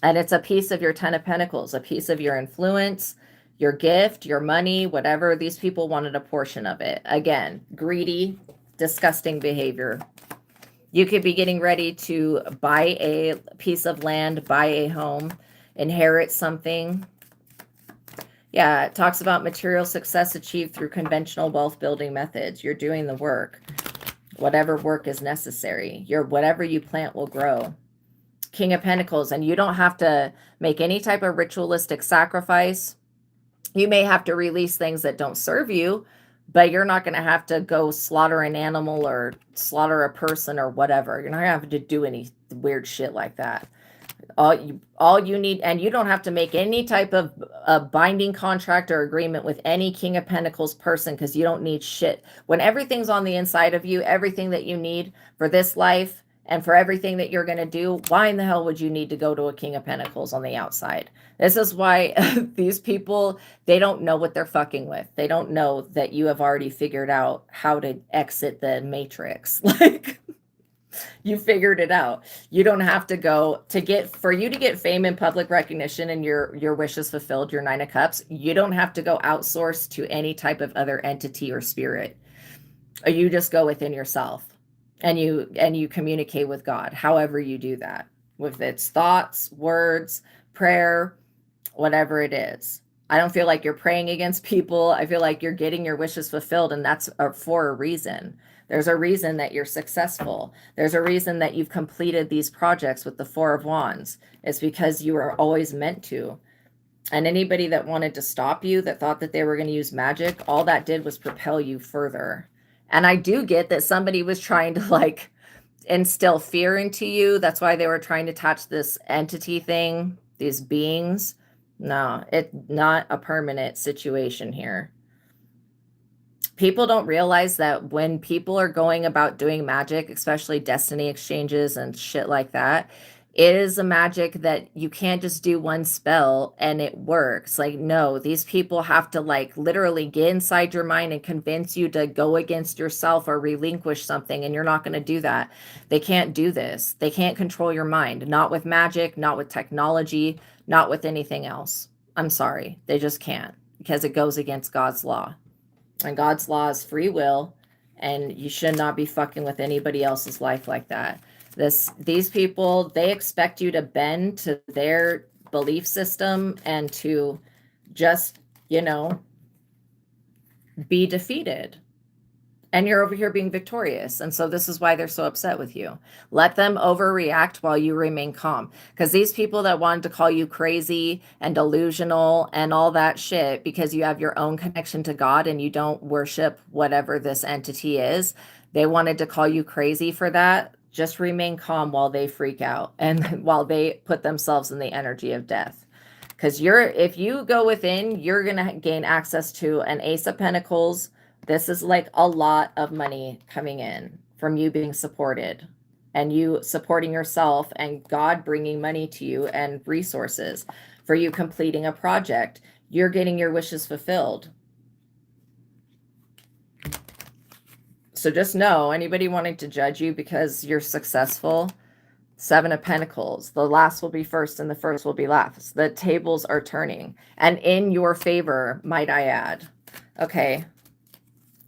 S1: And it's a piece of your 10 of Pentacles, a piece of your influence, your gift, your money, whatever. These people wanted a portion of it. Again, greedy, disgusting behavior. You could be getting ready to buy a piece of land, buy a home, inherit something. Yeah, it talks about material success achieved through conventional wealth building methods. You're doing the work. Whatever work is necessary. Whatever you plant will grow. King of Pentacles, and you don't have to make any type of ritualistic sacrifice. You may have to release things that don't serve you, but you're not going to have to go slaughter an animal or slaughter a person or whatever. You're not going to have to do any weird shit like that. All you need, and you don't have to make any type of a binding contract or agreement with any King of Pentacles person, because you don't need shit. When everything's on the inside of you, everything that you need for this life and for everything that you're going to do, why in the hell would you need to go to a King of Pentacles on the outside? This is why these people, they don't know what they're fucking with. They don't know that you have already figured out how to exit the matrix. Like, you figured it out. You don't have to go for you to get fame and public recognition and your wishes fulfilled, your 9 of Cups. You don't have to go outsource to any type of other entity or spirit. You just go within yourself and you communicate with God. However you do that, with its thoughts, words, prayer, whatever it is. I don't feel like you're praying against people. I feel like you're getting your wishes fulfilled, and that's for a reason. There's a reason that you're successful. There's a reason that you've completed these projects with the 4 of Wands. It's because you were always meant to. And anybody that wanted to stop you, that thought that they were going to use magic, all that did was propel you further. And I do get that somebody was trying to like instill fear into you. That's why they were trying to attach this entity thing, these beings. No, it's not a permanent situation here. People don't realize that when people are going about doing magic, especially destiny exchanges and shit like that, it is a magic that you can't just do one spell and it works. Like, no, these people have to like literally get inside your mind and convince you to go against yourself or relinquish something, and you're not going to do that. They can't do this. They can't control your mind. Not with magic, not with technology, not with anything else. I'm sorry. They just can't, because it goes against God's law. And God's law is free will, and you should not be fucking with anybody else's life like that. These people, they expect you to bend to their belief system and to just, be defeated. And you're over here being victorious. And so this is why they're so upset with you. Let them overreact while you remain calm. Because these people that wanted to call you crazy and delusional and all that shit because you have your own connection to God and you don't worship whatever this entity is, they wanted to call you crazy for that. Just remain calm while they freak out and while they put themselves in the energy of death. Because if you go within, you're going to gain access to an Ace of Pentacles. This is like a lot of money coming in from you being supported and you supporting yourself and God bringing money to you and resources for you completing a project. You're getting your wishes fulfilled. So just know, anybody wanting to judge you because you're successful, 7 of Pentacles, the last will be first and the first will be last. The tables are turning and in your favor, might I add. Okay.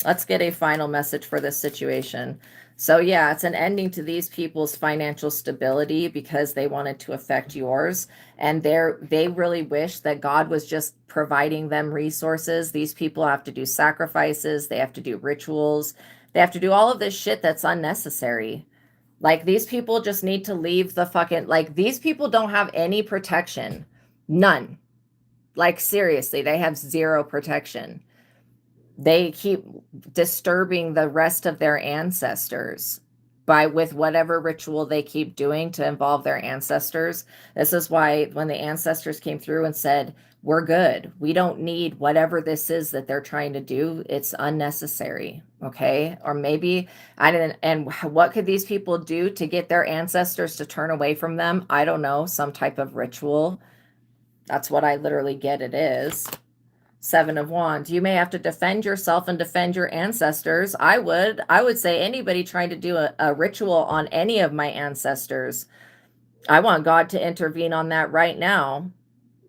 S1: Let's get a final message for this situation. So yeah, it's an ending to these people's financial stability because they wanted to affect yours. And they really wish that God was just providing them resources. These people have to do sacrifices. They have to do rituals. They have to do all of this shit that's unnecessary. Like, these people just need to leave the fucking, like, these people don't have any protection. None. Like, seriously, they have zero protection. They keep disturbing the rest of their ancestors with whatever ritual they keep doing to involve their ancestors. This is why when the ancestors came through and said, we're good, we don't need whatever this is that they're trying to do, it's unnecessary. Okay. Or maybe and what could these people do to get their ancestors to turn away from them? I don't know, some type of ritual. That's what I literally get it is. 7 of Wands. You may have to defend yourself and defend your ancestors. I would say anybody trying to do a ritual on any of my ancestors, I want God to intervene on that right now.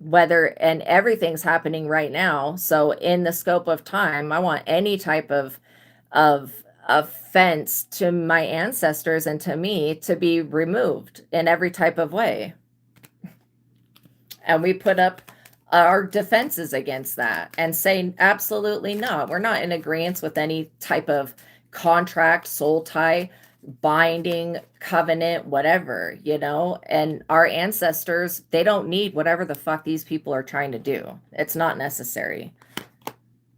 S1: And everything's happening right now. So in the scope of time, I want any type of offense to my ancestors and to me to be removed in every type of way. And we put up our defenses against that and say, absolutely not. We're not in agreement with any type of contract, soul tie, binding, covenant, whatever, and our ancestors, they don't need whatever the fuck these people are trying to do. It's not necessary.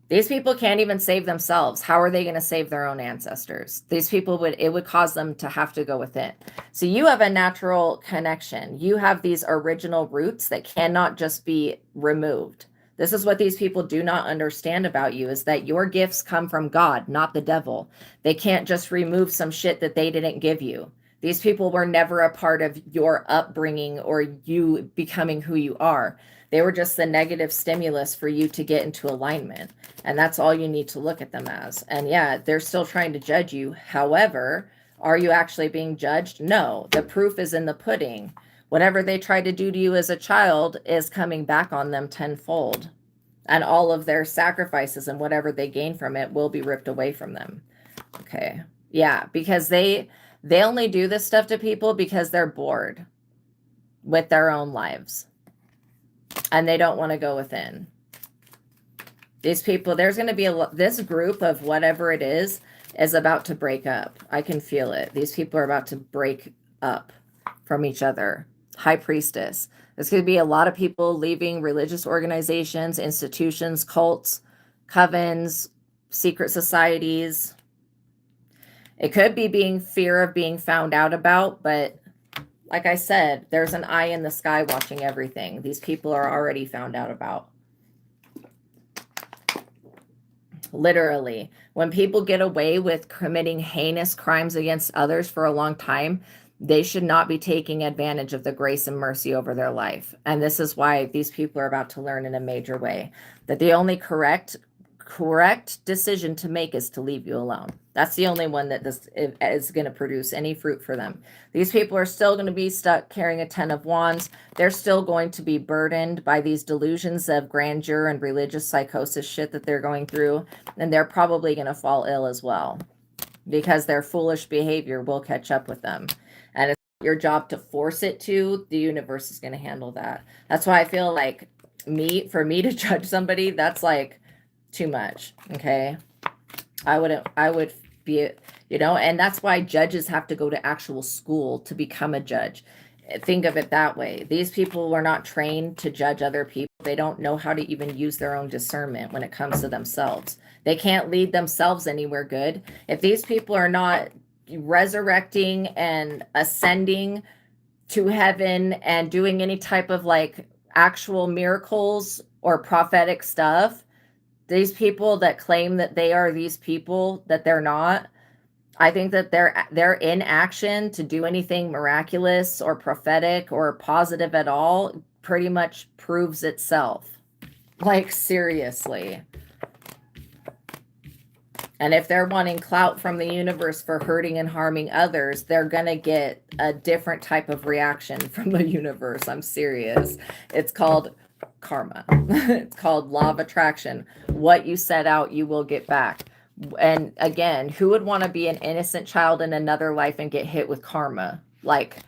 S1: These people can't even save themselves. How are they going to save their own ancestors? These people it would cause them to have to go within. So you have a natural connection. You have these original roots that cannot just be removed. This is what these people do not understand about you, is that your gifts come from God, not the devil. They can't just remove some shit that they didn't give you. These people were never a part of your upbringing or you becoming who you are. They were just the negative stimulus for you to get into alignment. And that's all you need to look at them as. And yeah, they're still trying to judge you. However, are you actually being judged? No, the proof is in the pudding. Whatever they tried to do to you as a child is coming back on them tenfold. And all of their sacrifices and whatever they gain from it will be ripped away from them. Okay. Yeah, because they only do this stuff to people because they're bored with their own lives. And they don't want to go within. These people, there's going to be this group of whatever it is about to break up. I can feel it. These people are about to break up from each other. High Priestess. There's going to be a lot of people leaving religious organizations, institutions, cults, covens, secret societies. It could be fear of being found out about, but like I said, there's an eye in the sky watching everything. These people are already found out about. Literally, when people get away with committing heinous crimes against others for a long time, they should not be taking advantage of the grace and mercy over their life. And this is why these people are about to learn in a major way that the only correct decision to make is to leave you alone. That's the only one that this is going to produce any fruit for them. These people are still going to be stuck carrying a 10 of Wands. They're still going to be burdened by these delusions of grandeur and religious psychosis shit that they're going through. And they're probably going to fall ill as well because their foolish behavior will catch up with them. And it's your job to force it to. The universe is going to handle that. That's why I feel like for me to judge somebody, that's like too much. Okay. I would be, and that's why judges have to go to actual school to become a judge. Think of it that way. These people were not trained to judge other people. They don't know how to even use their own discernment when it comes to themselves. They can't lead themselves anywhere good. If these people are not resurrecting and ascending to heaven and doing any type of like actual miracles or prophetic stuff, these people that claim that they are these people that they're not, I think that their inaction to do anything miraculous or prophetic or positive at all pretty much proves itself. Like, seriously. And if they're wanting clout from the universe for hurting and harming others, they're going to get a different type of reaction from the universe. I'm serious. It's called karma. It's called law of attraction. What you set out, you will get back. And again, who would want to be an innocent child in another life and get hit with karma? Like,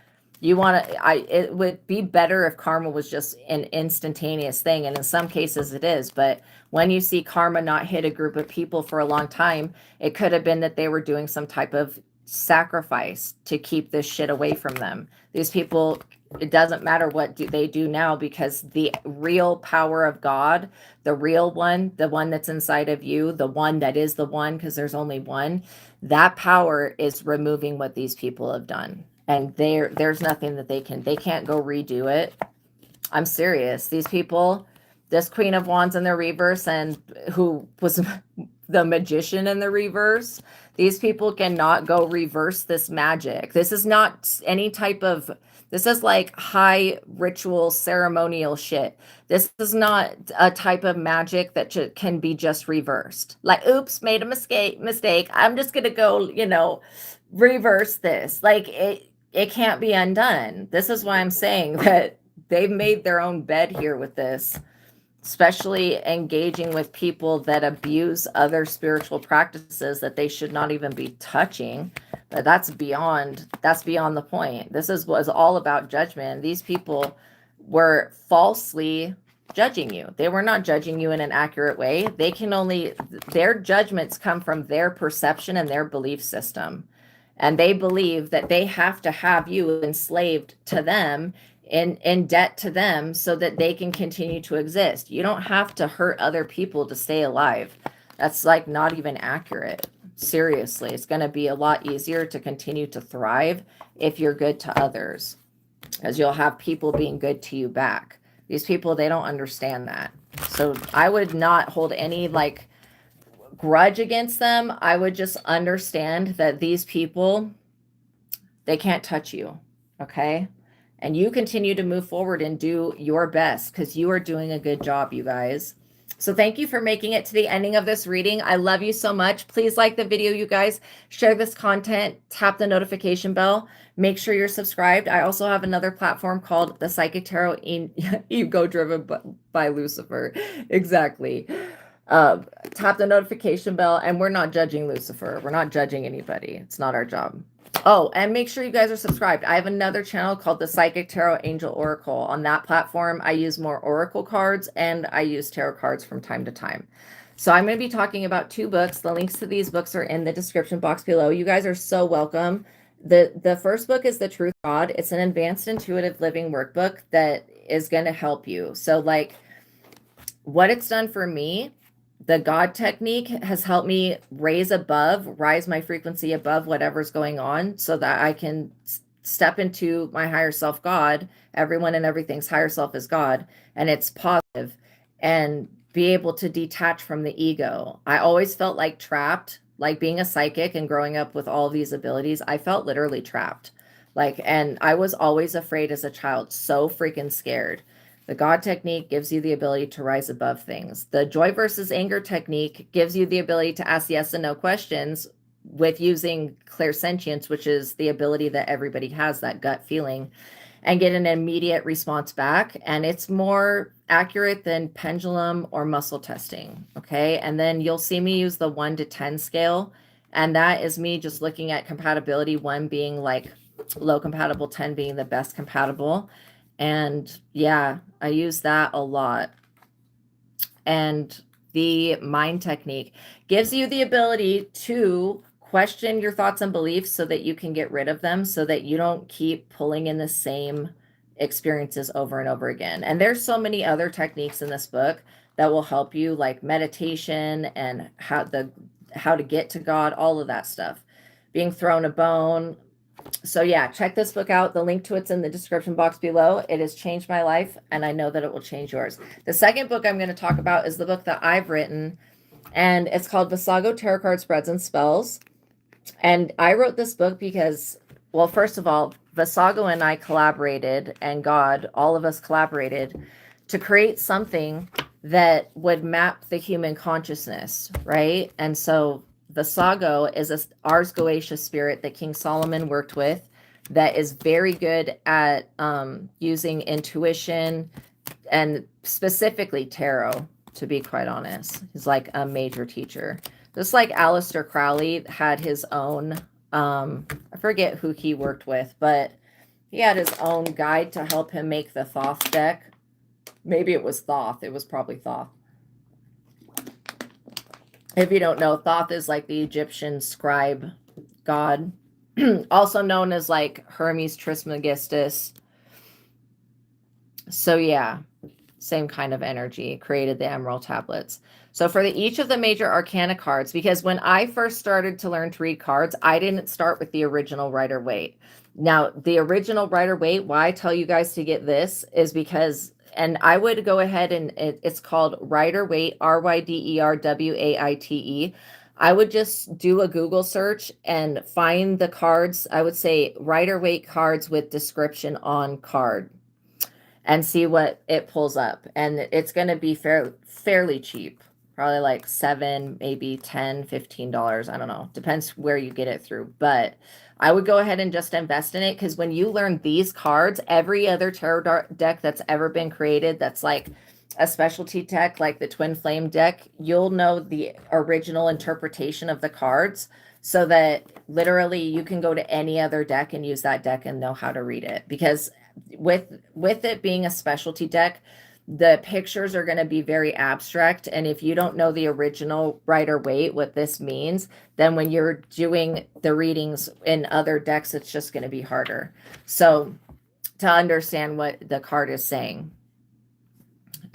S1: it would be better if karma was just an instantaneous thing. And in some cases it is, but when you see karma not hit a group of people for a long time, it could have been that they were doing some type of sacrifice to keep this shit away from them. These people, it doesn't matter what they do now, because the real power of God, the real one, the one that's inside of you, the one that is the one, because there's only one, that power is removing what these people have done. And there's nothing that they can't go redo it. I'm serious. These people, this Queen of Wands in the reverse, and who was the Magician in the reverse, these people cannot go reverse this magic. This is not any type of, This is like high ritual ceremonial shit. This is not a type of magic that can be just reversed. Like, oops, made a mistake. I'm just going to go, reverse this. Like it can't be undone. This is why I'm saying that they've made their own bed here with this, especially engaging with people that abuse other spiritual practices that they should not even be touching. But that's beyond the point. This was all about judgment. These people were falsely judging you. They were not judging you in an accurate way. Their judgments come from their perception and their belief system. And they believe that they have to have you enslaved to them, in debt to them, so that they can continue to exist. You don't have to hurt other people to stay alive. That's like not even accurate. Seriously, it's going to be a lot easier to continue to thrive if you're good to others, because you'll have people being good to you back. These people, they don't understand that. So I would not hold any like grudge against them. I would just understand that these people, they can't touch you. Okay. And you continue to move forward and do your best, because you are doing a good job, you guys. So thank you for making it to the ending of this reading. I love you so much. Please like the video, you guys. Share this content. Tap the notification bell. Make sure you're subscribed. I also have another platform called the Psychic Tarot Ego Driven by Lucifer. Exactly. Tap the notification bell. And we're not judging Lucifer. We're not judging anybody. It's not our job. Oh, and make sure you guys are subscribed. I have another channel called the Psychic Tarot Angel Oracle. On that platform, I use more oracle cards and I use tarot cards from time to time. So I'm going to be talking about 2 books. The links to these books are in the description box below. You guys are so welcome. The first book is The Truth of God. It's an advanced intuitive living workbook that is going to help you. So like what it's done for me, the God technique has helped me rise my frequency above whatever's going on, so that I can step into my higher self, God. Everyone and everything's higher self is God, and it's positive, and be able to detach from the ego. I always felt like trapped, like being a psychic and growing up with all these abilities. I felt literally trapped. And I was always afraid as a child, so freaking scared. The God technique gives you the ability to rise above things. The joy versus anger technique gives you the ability to ask yes and no questions with using clairsentience, which is the ability that everybody has, that gut feeling, and get an immediate response back. And it's more accurate than pendulum or muscle testing. Okay. And then you'll see me use the 1 to 10 scale. And that is me just looking at compatibility, 1 being like low compatible, 10 being the best compatible. And yeah, I use that a lot. And the mind technique gives you the ability to question your thoughts and beliefs so that you can get rid of them, so that you don't keep pulling in the same experiences over and over again. And there's so many other techniques in this book that will help you, like meditation and how to get to God, all of that stuff. Being thrown a bone. So yeah, check this book out. The link to it's in the description box below. It has changed my life, and I know that it will change yours. The second book I'm going to talk about is the book that I've written, and it's called Visago Tarot Card Spreads and Spells. And I wrote this book because, well, first of all, Visago and I collaborated, and God, all of us collaborated to create something that would map the human consciousness, right? And so Visago is a Ars Goetia spirit that King Solomon worked with, that is very good at using intuition and specifically tarot, to be quite honest. He's like a major teacher. Just like Aleister Crowley had his own, I forget who he worked with, but he had his own guide to help him make the Thoth deck. Maybe it was Thoth. It was probably Thoth. If you don't know, Thoth is like the Egyptian scribe god, also known as like Hermes Trismegistus. So yeah, same kind of energy, created the Emerald Tablets. So for each of the major arcana cards, because when I first started to learn to read cards, I didn't start with the original Rider-Waite. Now, the original Rider-Waite, why I tell you guys to get this is because, and I would go ahead and it's called Rider-Waite, Riderwaite. I would just do a Google search and find the cards. I would say Rider-Waite cards with description on card and see what it pulls up. And it's going to be fairly cheap. Probably like $7, maybe $10, $15. I don't know. Depends where you get it through. But I would go ahead and just invest in it, because when you learn these cards, every other tarot deck that's ever been created that's like a specialty deck, like the Twin Flame deck, you'll know the original interpretation of the cards, so that literally you can go to any other deck and use that deck and know how to read it. Because with it being a specialty deck, the pictures are going to be very abstract, and if you don't know the original Rider-Waite, what this means, then when you're doing the readings in other decks, it's just going to be harder. So to understand what the card is saying,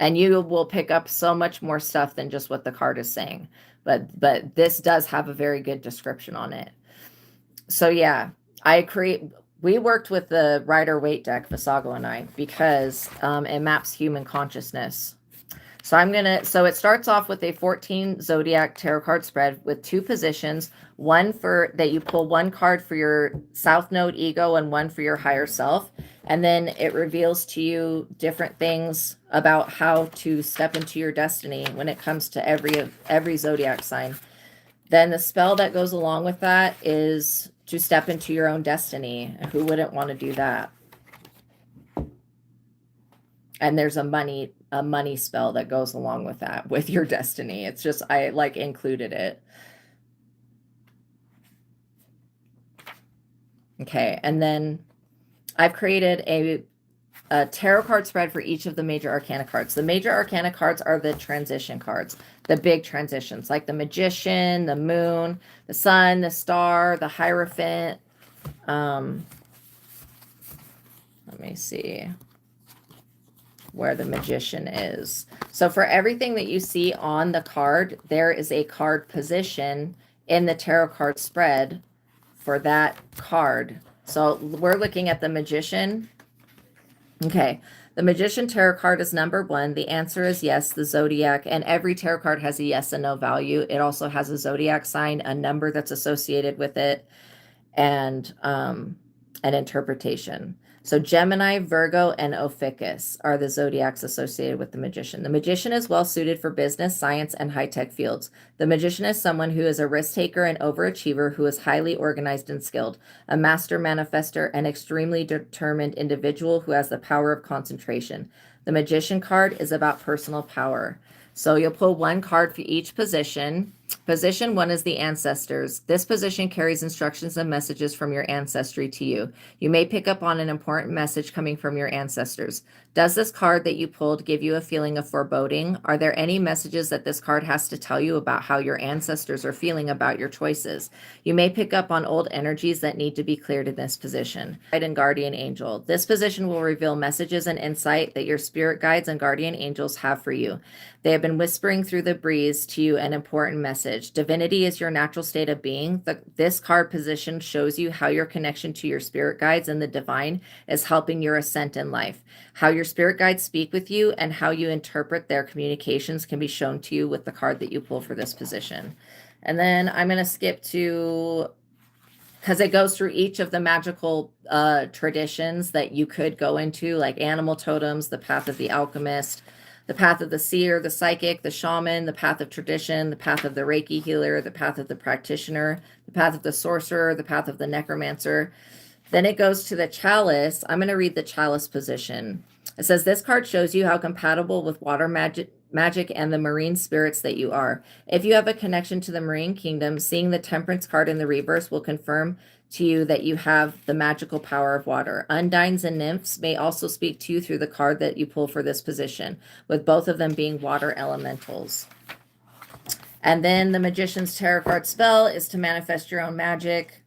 S1: and you will pick up so much more stuff than just what the card is saying, but this does have a very good description on it. So yeah, we worked with the Rider-Waite deck, Visago and I, because it maps human consciousness. So it starts off with a 14 zodiac tarot card spread with 2 positions, one for that you pull 1 card for your South Node ego and 1 for your higher self. And then it reveals to you different things about how to step into your destiny when it comes to every zodiac sign. Then the spell that goes along with that is to step into your own destiny. Who wouldn't want to do that? And there's a money spell that goes along with that, with your destiny. It's just, I like included it. Okay, and then I've created a tarot card spread for each of the major arcana cards. The major arcana cards are the transition cards, the big transitions, like the Magician, the Moon, the Sun, the Star, the Hierophant. Let me see where the Magician is. So for everything that you see on the card, there is a card position in the tarot card spread for that card. So we're looking at the Magician. Okay, the Magician tarot card is number 1. The answer is yes, the zodiac, and every tarot card has a yes and no value. It also has a zodiac sign, a number that's associated with it, and an interpretation. So Gemini, Virgo, and Ophiuchus are the zodiacs associated with the Magician. The Magician is well suited for business, science, and high-tech fields. The Magician is someone who is a risk taker and overachiever who is highly organized and skilled, a master manifester, and extremely determined individual who has the power of concentration. The Magician card is about personal power. So you'll pull 1 card for each position. Position 1 is the ancestors. This position carries instructions and messages from your ancestry to you. You may pick up on an important message coming from your ancestors. Does this card that you pulled give you a feeling of foreboding? Are there any messages that this card has to tell you about how your ancestors are feeling about your choices? You may pick up on old energies that need to be cleared in this position. Guide and guardian angel. This position will reveal messages and insight that your spirit guides and guardian angels have for you. They have been whispering through the breeze to you an important message. Divinity is your natural state of being. This card position shows you how your connection to your spirit guides and the divine is helping your ascent in life. How your spirit guides speak with you and how you interpret their communications can be shown to you with the card that you pull for this position. And then I'm going to skip to, because it goes through each of the magical traditions that you could go into, like animal totems, the path of the alchemist, the path of the seer, the psychic, the shaman, the path of tradition, the path of the Reiki healer, the path of the practitioner, the path of the sorcerer, the path of the necromancer. Then it goes to the chalice. I'm going to read the chalice position. It says, this card shows you how compatible with water magic and the marine spirits that you are. If you have a connection to the marine kingdom, seeing the temperance card in the reverse will confirm to you that you have the magical power of water. Undines and nymphs may also speak to you through the card that you pull for this position, with both of them being water elementals. And then the Magician's tarot card spell is to manifest your own magic.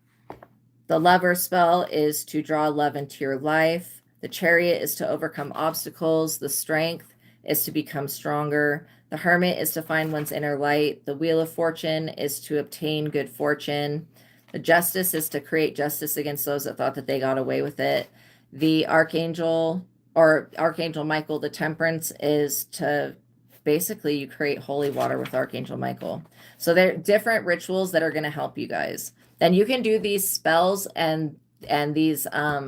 S1: The Lover spell is to draw love into your life. The Chariot is to overcome obstacles. The Strength is to become stronger. The Hermit is to find one's inner light. The Wheel of Fortune is to obtain good fortune. The Justice is to create justice against those that thought that they got away with it. The Archangel Michael, the Temperance, is to basically you create holy water with Archangel Michael. So there are different rituals that are going to help you guys. Then you can do these spells and these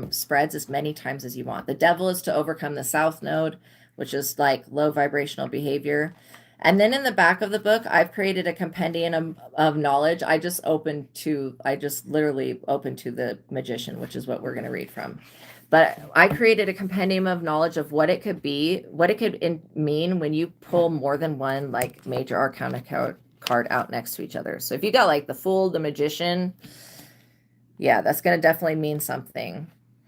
S1: spreads as many times as you want. The devil is to overcome the south node, which is like low vibrational behavior. And then in the back of the book, I've created a compendium of knowledge. I just literally opened to the magician, which is what we're going to read from. But I created a compendium of knowledge of what it could be, what it could mean when you pull more than one like major arcana card out next to each other. So if you got like the Fool, the Magician, yeah, that's going to definitely mean something.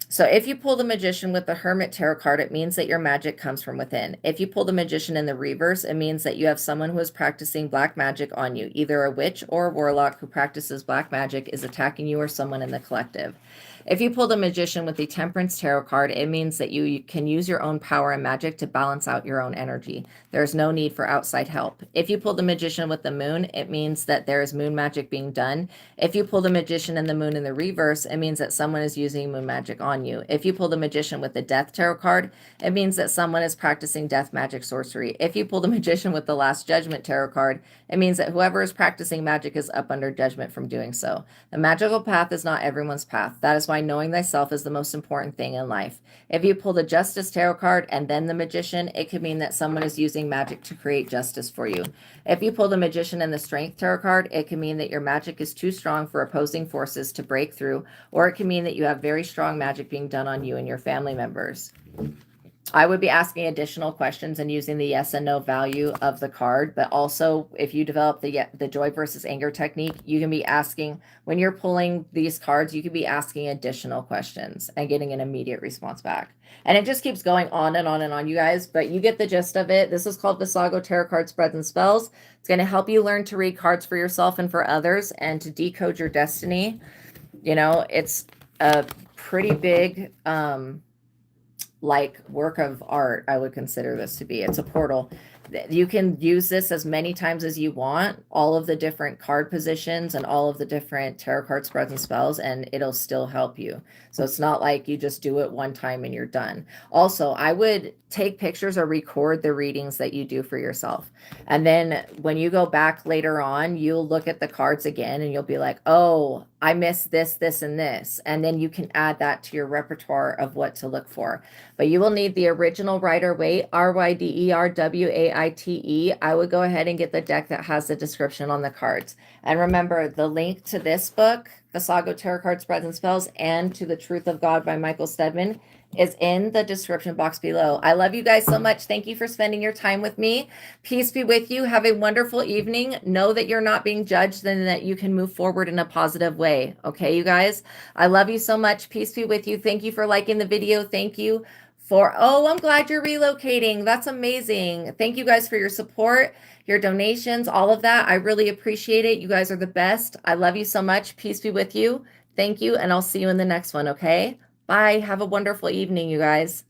S1: So if you pull the Magician with the Hermit Tarot card, it means that your magic comes from within. If you pull the Magician in the reverse, it means that you have someone who is practicing black magic on you. Either a witch or a warlock who practices black magic is attacking you or someone in the collective. If you pull the Magician with the Temperance Tarot card, it means that you can use your own power and magic to balance out your own energy. There's no need for outside help. If you pull the Magician with the Moon, it means that there is moon magic being done. If you pull the Magician and the Moon in the reverse, it means that someone is using moon magic on you. If you pull the Magician with the Death Tarot card, it means that someone is practicing death magic sorcery. If you pull the Magician with the Last Judgment Tarot card, it means that whoever is practicing magic is up under judgment from doing so. The magical path is not everyone's path. That is why knowing thyself is the most important thing in life. If you pull the Justice Tarot card and then the Magician, it could mean that someone is using magic to create justice for you. If you pull the Magician and the Strength Tarot card, it can mean that your magic is too strong for opposing forces to break through, or it can mean that you have very strong magic being done on you and your family members. I would be asking additional questions and using the yes and no value of the card, but also if you develop the joy versus anger technique, you can be asking, when you're pulling these cards, you can be asking additional questions and getting an immediate response back. And it just keeps going on and on and on, you guys, but you get the gist of it. This is called Visago Tarot Card Spreads and Spells. It's going to help you learn to read cards for yourself and for others and to decode your destiny. You know, it's a pretty big, like work of art, I would consider this to be. It's a portal. You can use this as many times as you want, all of the different card positions and all of the different tarot card spreads and spells, and it'll still help you. So it's not like you just do it one time and you're done. Also, I would take pictures or record the readings that you do for yourself. And then when you go back later on, you'll look at the cards again and you'll be like, oh, I missed this, this, and this. And then you can add that to your repertoire of what to look for. But you will need the original Rider-Waite, RYDERWAITE. I would go ahead and get the deck that has the description on the cards. And remember, the link to this book, Visago Tarot Card Spreads and Spells, and to The Truth of God by Michael Steadman is in the description box below. I love you guys so much. Thank you for spending your time with me. Peace be with you. Have a wonderful evening. Know that you're not being judged and that you can move forward in a positive way. Okay, you guys? I love you so much. Peace be with you. Thank you for liking the video. Thank you for, oh, I'm glad you're relocating. That's amazing. Thank you guys for your support, your donations, all of that. I really appreciate it. You guys are the best. I love you so much. Peace be with you. Thank you. And I'll see you in the next one. Okay. Bye. Have a wonderful evening, you guys.